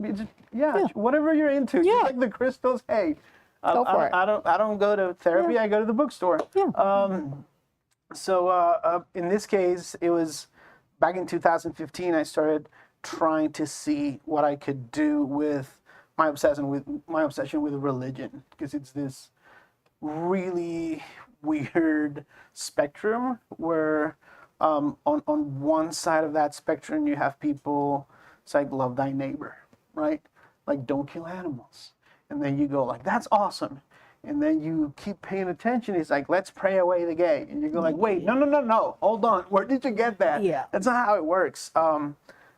whatever you're into. Yeah. Like the crystals. Hey, Go for it. I don't go to therapy. I go to the bookstore. Yeah. So in this case, it was back in 2015. I started trying to see what I could do with my obsession with religion, because it's this really weird spectrum where on one side of that spectrum you have people, it's like love thy neighbor, right? Like don't kill animals, and then you go like that's awesome. And then you keep paying attention. It's like, let's pray away the gay. And you go like, wait, no, hold on. Where did you get that? Yeah. That's not how it works.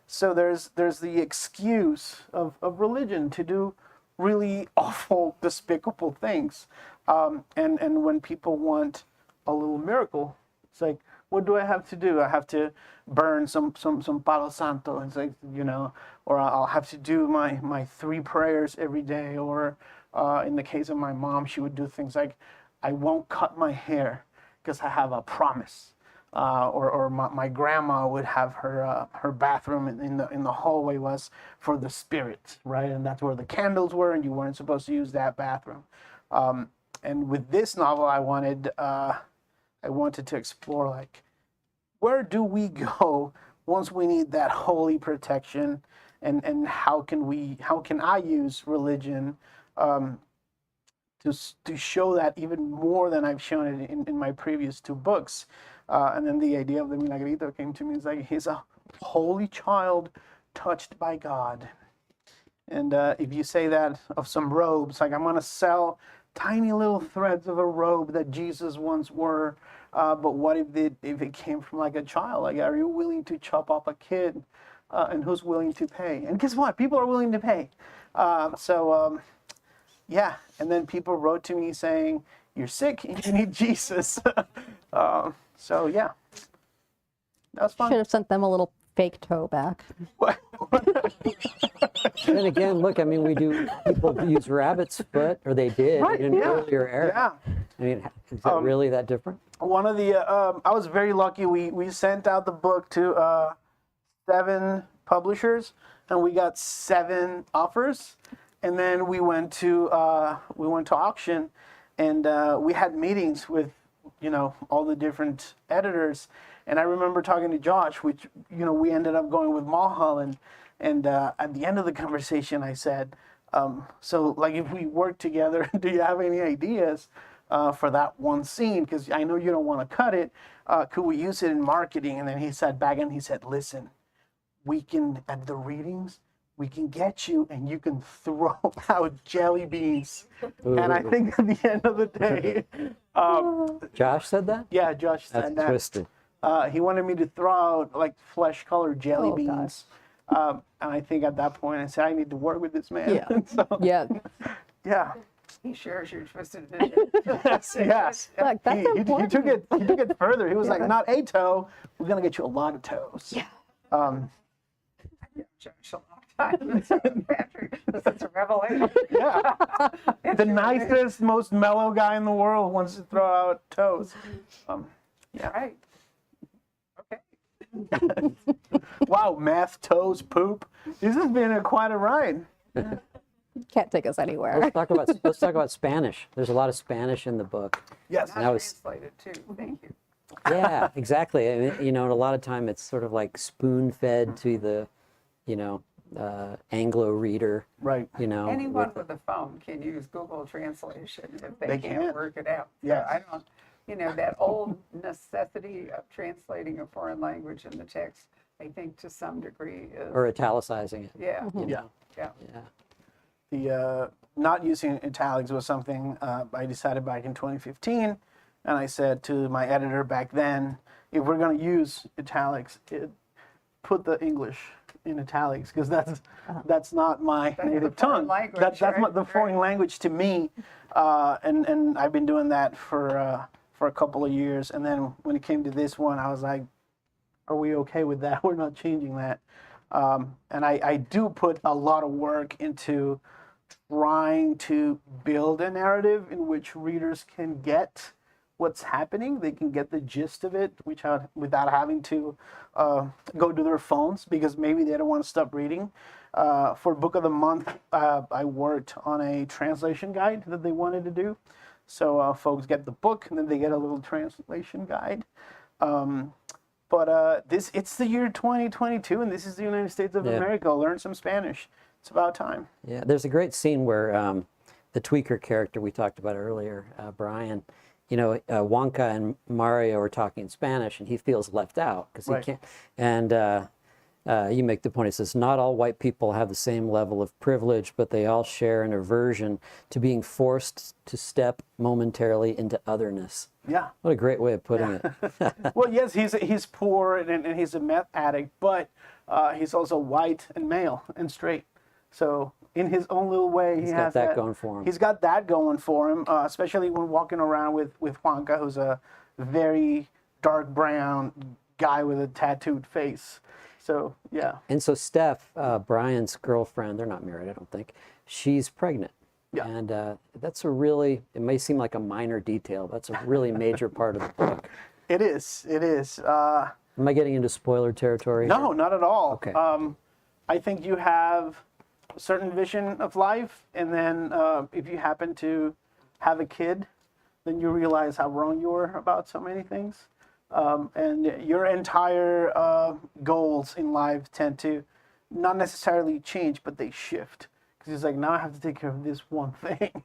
So there's the excuse of religion to do really awful, despicable things. And when people want a little miracle, it's like, what do I have to do? I have to burn some Palo Santo. It's like, you know, or I'll have to do my 3 prayers every day, or in the case of my mom, she would do things like, I won't cut my hair because I have a promise. Or my grandma would have her bathroom in the hallway was for the spirits, right? And that's where the candles were, and you weren't supposed to use that bathroom. And with this novel, I wanted to explore, like, where do we go once we need that holy protection, and how can I use religion to show that even more than I've shown it in my previous 2 books. And then the idea of the Milagrito came to me. It's like he's a holy child touched by God. And if you say that of some robes, like I'm going to sell tiny little threads of a robe that Jesus once wore, but what if it came from like a child? Like, are you willing to chop up a kid? And who's willing to pay? And guess what? People are willing to pay. Yeah, and then people wrote to me saying, you're sick and you need Jesus. So yeah, that was fun. Should have sent them a little fake toe back. Then again, look, I mean, people use rabbit's foot, or they did in an earlier era. Yeah. I mean, is that really that different? One of the, I was very lucky. We sent out the book to 7 publishers, and we got 7 offers. And then we went to auction, and we had meetings with, you know, all the different editors. And I remember talking to Josh, which, you know, we ended up going with Mulholland. And at the end of the conversation, I said, so like if we work together, do you have any ideas for that one scene? Because I know you don't want to cut it. Could we use it in marketing? And then he sat back and he said, listen, we can, at the readings, we can get you and you can throw out jelly beans. Ooh. And I think at the end of the day, Josh said that? yeah, Josh said That's that. twisted. He wanted me to throw out like flesh-colored jelly Oh, gosh. beans. And I think at that point I said, I need to work with this man. Yeah. So, Yeah. yeah. He shares your twisted vision. Yes. Look, that's He took it further. He was like, not a toe. We're gonna get you a lot of toes. Yeah. Josh a long time. So, Patrick, this is a revelation. Yeah. The nicest, most mellow guy in the world wants to throw out toes. Right. Okay. Wow, math, toes, poop. This has been quite a ride. Can't take us anywhere. Let's talk about Spanish. There's a lot of Spanish in the book. Yes. And I was, Translated too. Thank you. yeah, exactly. I mean, you know, and a lot of time it's sort of like spoon-fed to the, you know, Anglo reader. Right. You know, Anyone with a phone can use Google Translation if they They can't can. work it out. So Yes. I don't, you know, that old necessity of translating a foreign language in the text, I think to some degree is, or italicizing it. yeah, You Yeah. know? yeah. Yeah. The not using italics was something I decided back in 2015, and I said to my editor back then, if we're going to use italics, put the English in italics because that's not my the native foreign tongue. language, That's right? the foreign language to me, and I've been doing that for a couple of years. And then when it came to this one, I was like, are we okay with that? We're not changing that. And I do put a lot of work into trying to build a narrative in which readers can get what's happening. They can get the gist of it, without having to go to their phones because maybe they don't want to stop reading. For Book of the Month, I worked on a translation guide that they wanted to do. So folks get the book and then they get a little translation guide. But it's the year 2022 and this is the United States of Yeah. America. Learn some Spanish. It's about time. Yeah, there's a great scene where the tweaker character we talked about earlier, Brian, you know, Wonka and Mario are talking in Spanish, and he feels left out because he Right. can't. And you make the point. It says not all white people have the same level of privilege, but they all share an aversion to being forced to step momentarily into otherness. Yeah. What a great way of putting it. Well, yes, he's poor and he's a meth addict, but he's also white and male and straight. So in his own little way, he got has that going for him. He's got that going for him, especially when walking around with Juanca, who's a very dark brown guy with a tattooed face. So yeah, And so Steph, Brian's girlfriend, they're not married, I don't think. She's pregnant. Yeah. And that's a really, it may seem like a minor detail, but that's a really major part of the book. it is. It is. Am I getting into spoiler territory? No, here? not at all. Okay. I think you have a certain vision of life, and then if you happen to have a kid, then you realize how wrong you were about so many things. And your entire goals in life tend to not necessarily change, but they shift. Because it's like, now I have to take care of this one thing.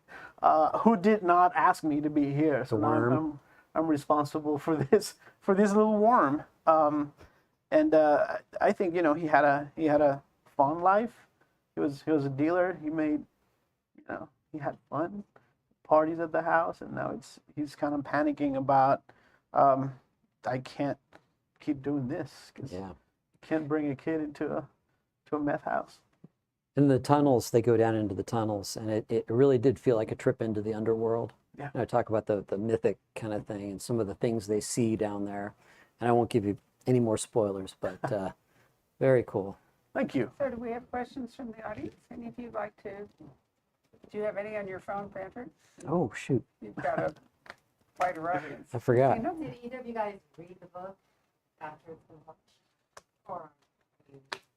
Who did not ask me to be here? So now worm. I'm responsible for this little worm. And I think, you know, he had a fun life. He was a dealer. He made, you know, he had fun parties at the house, and now he's kind of panicking about I can't keep doing this because Yeah. you can't bring a kid into a meth house. In the tunnels, they go down into the tunnels, and it really did feel like a trip into the underworld. Yeah. And I talk about the mythic kind of thing and some of the things they see down there. And I won't give you any more spoilers, but very cool. Thank you. So do we have questions from the audience? Any of you like to, do you have any on your phone, Patrick? Oh, shoot. You've got a wider audience. I forgot. You know, Did either of you guys read the book after it's been published? Or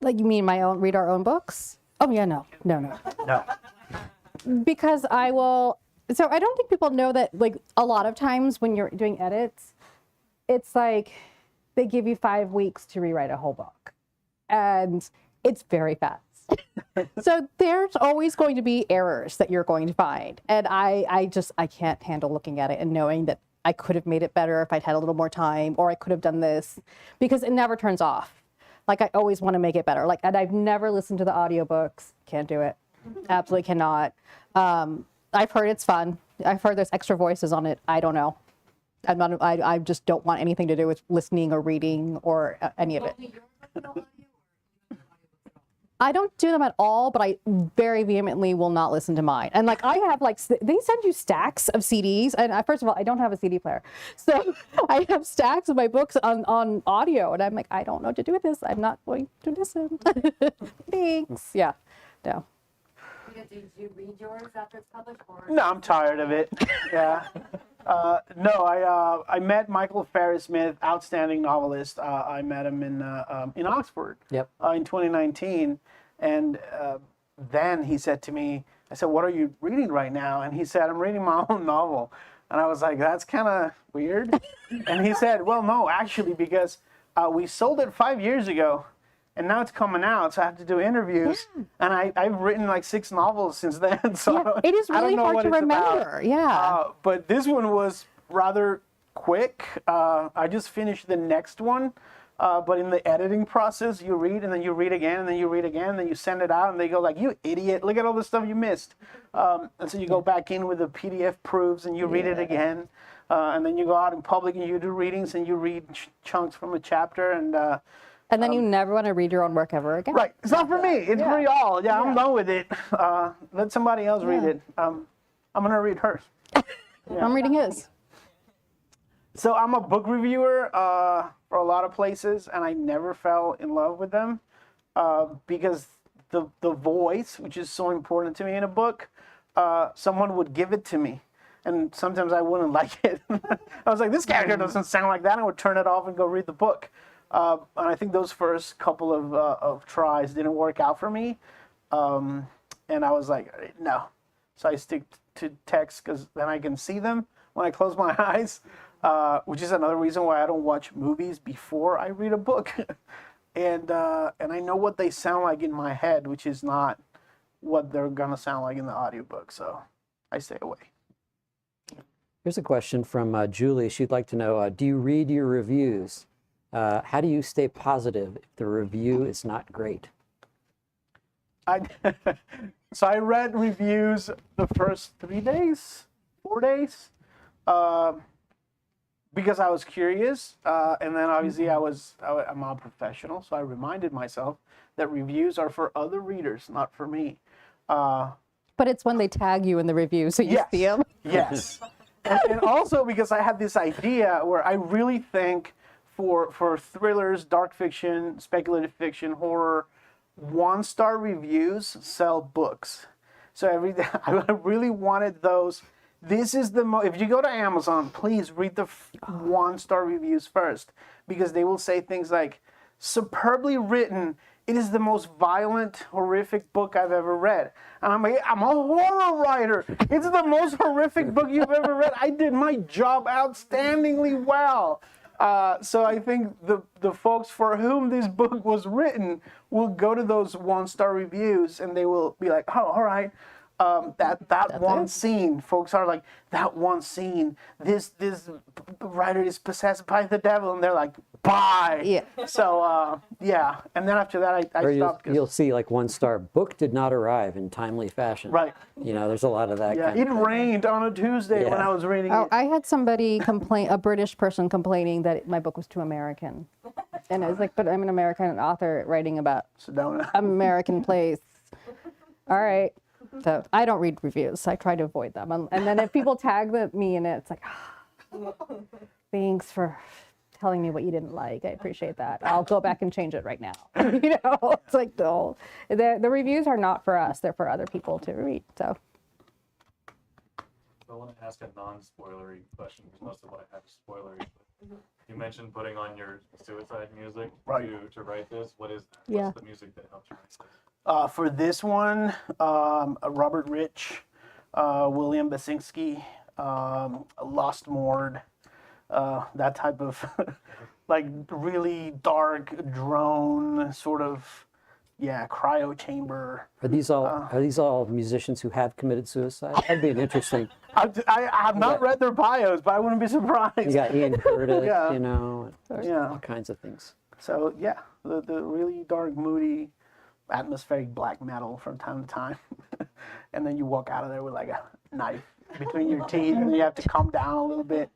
Like, you mean read our own books? Oh yeah, no. No. Because I will, so I don't think people know that, like, a lot of times when you're doing edits, it's like they give you 5 weeks to rewrite a whole book. And it's very fast. So there's always going to be errors that you're going to find. And I can't handle looking at it and knowing that I could have made it better if I'd had a little more time, or I could have done this, because it never turns off. Like, I always want to make it better. Like, and I've never listened to the audiobooks. Can't do it. Absolutely cannot. I've heard it's fun. I've heard there's extra voices on it. I don't know. I just don't want anything to do with listening or reading or any of it. Only your book, no audio, or even audiobooks at all? I don't do them at all, but I very vehemently will not listen to mine. And like I have like they send you stacks of CDs, and first of all, I don't have a CD player, so I have stacks of my books on audio, and I'm like, I don't know what to do with this. I'm not going to listen. Thanks. Yeah. No. Did you read yours after it's published, or? No, I'm tired of it. Yeah. No, I met Michael Farris Smith, outstanding novelist. I met him in Oxford. Yep. In 2019, and then he said to me, I said, "What are you reading right now?" And he said, "I'm reading my own novel." And I was like, "That's kind of weird." And he said, "Well, no, actually, because we sold it 5 years ago. And now it's coming out, so I have to do interviews. Yeah. And I've written like 6 novels since then. So yeah, it is really hard to remember. About. Yeah. But this one was rather quick. I just finished the next one. But in the editing process, you read, and then you read again, and then you read again, and then you send it out, and they go like, "You idiot, look at all the stuff you missed." And so you go back in with the PDF proofs, and you read it again. And then you go out in public, and you do readings, and you read chunks from a chapter, and then you never want to read your own work ever again. Right. It's not for me. It's for y'all. Yeah, I'm done with it. Let somebody else read it. I'm going to read hers. I'm reading his. So I'm a book reviewer for a lot of places, and I never fell in love with them because the voice, which is so important to me in a book, someone would give it to me. And sometimes I wouldn't like it. I was like, this character doesn't sound like that. I would turn it off and go read the book. And I think those first couple of tries didn't work out for me. And I was like, no. So I stick to text because then I can see them when I close my eyes, which is another reason why I don't watch movies before I read a book. And I know what they sound like in my head, which is not what they're going to sound like in the audiobook. So I stay away. Here's a question from Julie. She'd like to know, do you read your reviews? How do you stay positive if the review is not great? So I read reviews the first 3 days, 4 days, because I was curious, and then obviously I'm a professional, so I reminded myself that reviews are for other readers, not for me. But it's when they tag you in the review, so you see them. Yes, and also because I had this idea where I really think for thrillers, dark fiction, speculative fiction, horror, 1-star reviews sell books. So I really wanted those. This is if you go to Amazon, please read the 1-star reviews first, because they will say things like, superbly written. It is the most violent, horrific book I've ever read. And I'm like, I'm a horror writer. It's the most horrific book you've ever read. I did my job outstandingly well. So I think the folks for whom this book was written will go to those 1-star reviews and they will be like, oh, all right. That one scene, folks are like, that one scene, this writer is possessed by the devil, and they're like, bye. Yeah. So and then after that, I Or stopped. you'll see like 1-star, book did not arrive in timely fashion. Right. You know, there's a lot of that. Yeah, kind it of rained on a Tuesday when I was reading Oh, it. I had somebody complain, a British person complaining that my book was too American. And I was like, but I'm an American author writing about Sedona. American place. All right. So I don't read reviews. I try to avoid them. And then if people tag me in it, it's like, thanks for telling me what you didn't like. I appreciate that. I'll go back and change it right now. You know, it's like, no, the reviews are not for us. They're for other people to read. So. I want to ask a non-spoilery question, because most of what I have is spoilery. But you mentioned putting on your suicide music to write this. What is that? Yeah. What's the music that helps you write this? For this one, Robert Rich, William Basinski, Lost Mord, that type of like really dark drone sort of, cryo chamber. Are these all musicians who have committed suicide? That'd be an interesting. I have not read their bios, but I wouldn't be surprised. You got Ian Curtis, Yeah. you know, all kinds of things. So the really dark, moody, atmospheric black metal from time to time, and then you walk out of there with like a knife between your teeth, and you have to calm down a little bit.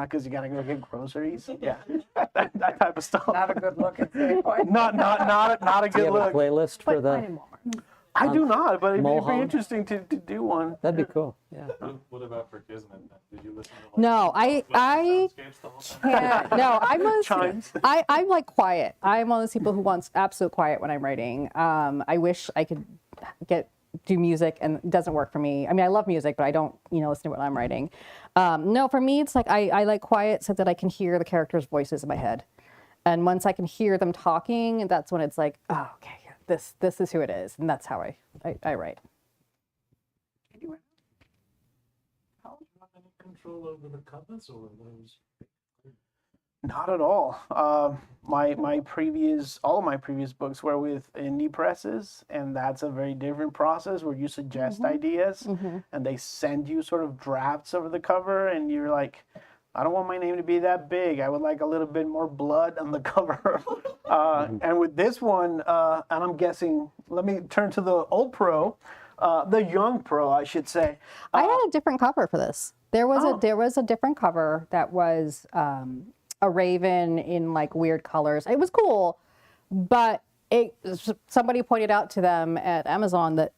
because you gotta go get groceries. Yeah, that type of stuff. Not a good look at Safeway. Not a Do you good have a look. playlist for But the? fine in Walmart. I do not, but it'd be Mohawk. interesting to do one. That'd be cool. Yeah. What about for Kismet then? Did you listen to like, No, I soundscapes the whole time? can't. No, Chimes. I'm like quiet. I'm one of those people who wants absolute quiet when I'm writing. I wish I could do music, and it doesn't work for me. I mean, I love music, but I don't, listen to what I'm writing. No, for me, it's like I like quiet so that I can hear the characters' voices in my head. And once I can hear them talking, that's when it's like, oh, okay, yeah, this is who it is, and that's how I write. Anyway. Do you have any control over the covers or are those? Not at all. All of my previous books were with indie presses, and that's a very different process where you suggest ideas, and they send you sort of drafts over the cover, and you're like, I don't want my name to be that big. I would like a little bit more blood on the cover. And with this one, and I'm guessing, let me turn to the old pro, the young pro, I should say. I had a different cover for this. There was a different cover that was a raven in like weird colors. It was cool, but somebody pointed out to them at Amazon that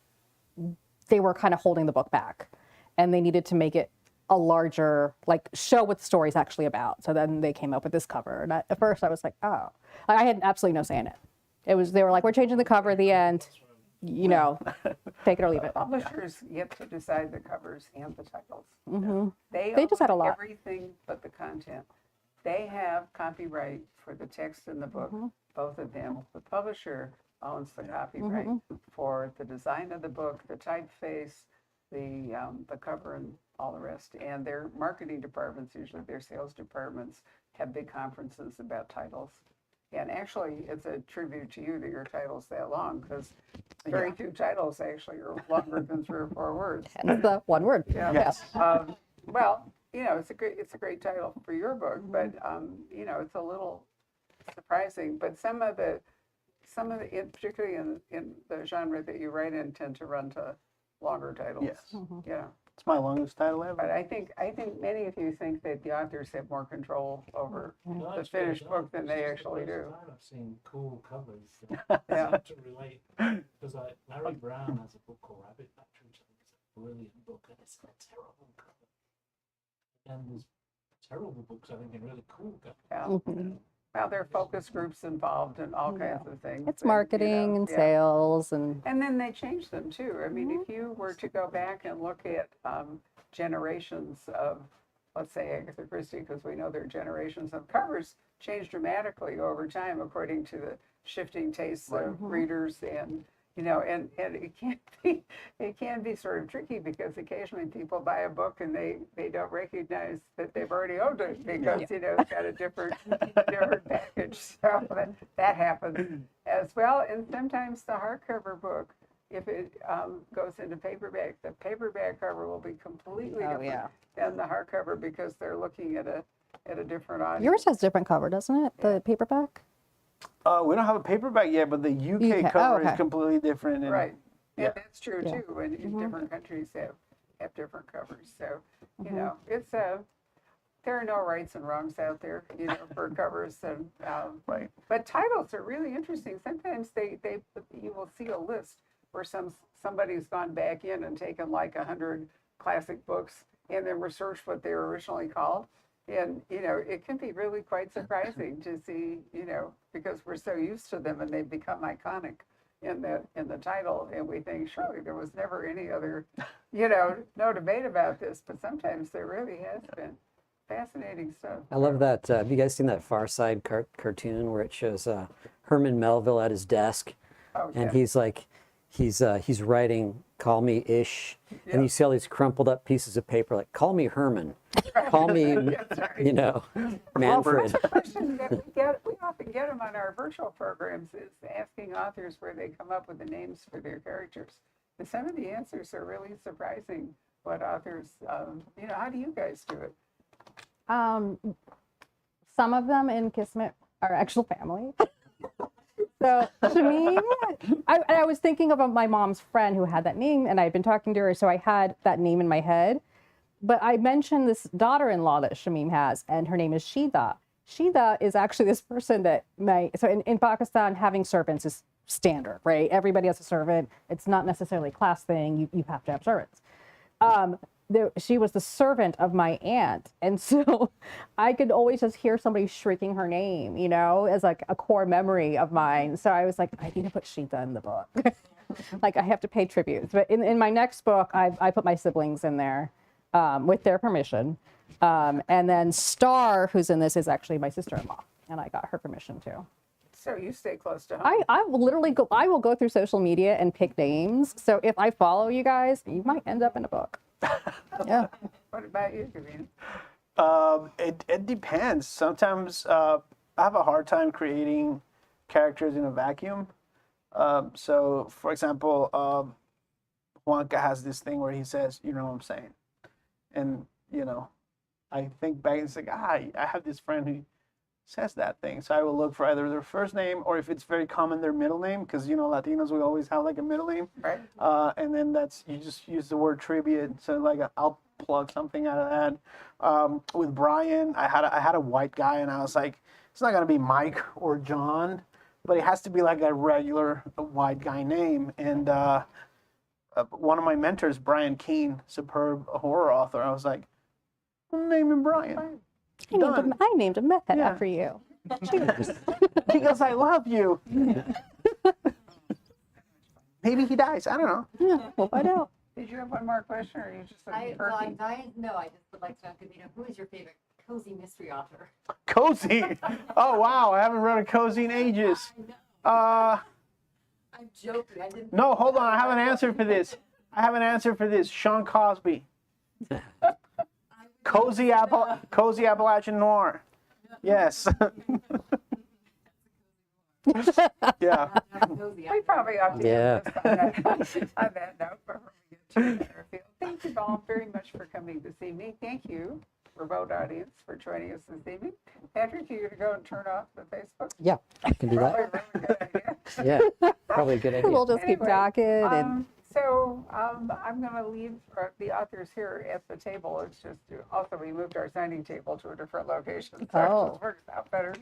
they were kind of holding the book back, and they needed to make it a larger, like, show what the story's actually about. So then they came up with this cover. And at first I was like, oh, I had absolutely no say in it. They were like, we're changing the cover at the end, take it or leave it. Publishers get to decide the covers and the titles. They decide a own lot. everything but the content. They have copyright for the text in the book, both of them. The publisher owns the copyright for the design of the book, the typeface, the cover, and all the rest. And their marketing departments, usually their sales departments, have big conferences about titles. And actually, it's a tribute to you that your title's that long, because very few titles actually are longer than 3 or 4 words. Hence the one word. Yeah. Yes. Well, it's a great title for your book, but it's a little surprising. But some of the, particularly in the genre that you write in, tend to run to longer titles. Yes. Yeah. It's my longest title ever. But I think many of you think that the authors have more control over No, the it's good. finished No, book than this they is the actually first do. time I've seen cool covers that Yeah. seem to relate. Because Larry Brown has a book called Rabbit Factory, which I think is a brilliant book, and it's a terrible cover. And there's terrible books, I think, and really cool covers. Yeah. Well, there are focus groups involved and all kinds of things. It's and, marketing and yeah. sales and And then they change them too. I mean, if you were to go back and look at generations of, let's say, Agatha Christie, because we know there are generations of covers, change dramatically over time according to the shifting tastes of readers, and and it can be sort of tricky, because occasionally people buy a book and they don't recognize that they've already owned it, because it's got a different package. So that happens as well. And sometimes the hardcover book, if it goes into paperback, the paperback cover will be completely different than the hardcover, because they're looking at a different audience. yours has a different cover, doesn't it? The paperback? We don't have a paperback yet, but the UK cover is completely different. And, Right. Yeah. And that's true too. And different countries have different covers. So, it's there are no rights and wrongs out there, for covers. And Right. but titles are really interesting. Sometimes you will see a list where somebody's gone back in and taken like 100 classic books and then researched what they were originally called. And, it can be really quite surprising to see, because we're so used to them and they've become iconic in the title. And we think, surely there was never any other, no debate about this. But sometimes there really has been fascinating stuff. I love that. Have you guys seen that Far Side cartoon where it shows Herman Melville at his desk, Oh, and yeah. he's like, he's writing "Call me Ish," and you see all these crumpled up pieces of paper like "Call me Herman," "Call me," Manfred. The question that we often get them on our virtual programs is asking authors where they come up with the names for their characters. And some of the answers are really surprising. What authors, how do you guys do it? Some of them in Kismet are actual family. So to me, I was thinking of my mom's friend who had that name, and I'd been talking to her, so I had that name in my head. but I mentioned this daughter-in-law that Shamim has, and her name is Shida. Shida is actually this person that in Pakistan, having servants is standard, right? Everybody has a servant. It's not necessarily a class thing. You have to have servants. She was the servant of my aunt. And so I could always just hear somebody shrieking her name, you know, as like a core memory of mine. So I was like, I need to put Shida in the book. Like I have to pay tribute. But in my next book, I put my siblings in there with their permission. And then Star, who's in this, is actually my sister-in-law. And I got her permission too. So you stay close to home. I will literally I will go through social media and pick names. So if I follow you guys, you might end up in a book. Yeah. What about you, Gabino? It depends. Sometimes I have a hard time creating characters in a vacuum. So, for example, Juanca has this thing where he says, "You know what I'm saying," and you know, I think back and it's like, I have this friend who says that thing. So I will look for either their first name or if it's very common, their middle name, because you know Latinos we always have like a middle name. Right. And then you just use the word tribute. So like I'll plug something out of that. With Brian, I had a white guy, and I was like, it's not gonna be Mike or John, but it has to be like a regular white guy name. And one of my mentors, Brian Keene, superb horror author, I was like, I'll name him Brian. I named a meth head Yeah. after you. Because I love you. Maybe he dies. I don't know. Yeah, we'll find out. Did you have one more question, or are you just looking for I'm dying. No, I just would like to know, Gabino, who is your favorite cozy mystery author? Cozy. Oh wow, I haven't read a cozy in ages. I'm joking. I didn't. No, hold on. I have an answer for this. Sean Cosby. Cozy Appalachian Noir. Yes. Yeah. We probably ought to Yeah. end this on that note before we get to the better field. Thank you all very much for coming this evening. Thank you, remote audience, for joining us this evening. Patrick, you're going to go and turn off the Facebook? Yeah, I can do Probably that. a really good idea. Yeah, probably a good idea. We'll just keep Anyway, talking and I'm going to leave the authors here at the table. It's just also we moved our signing table to a different location, so it Oh. just works out better.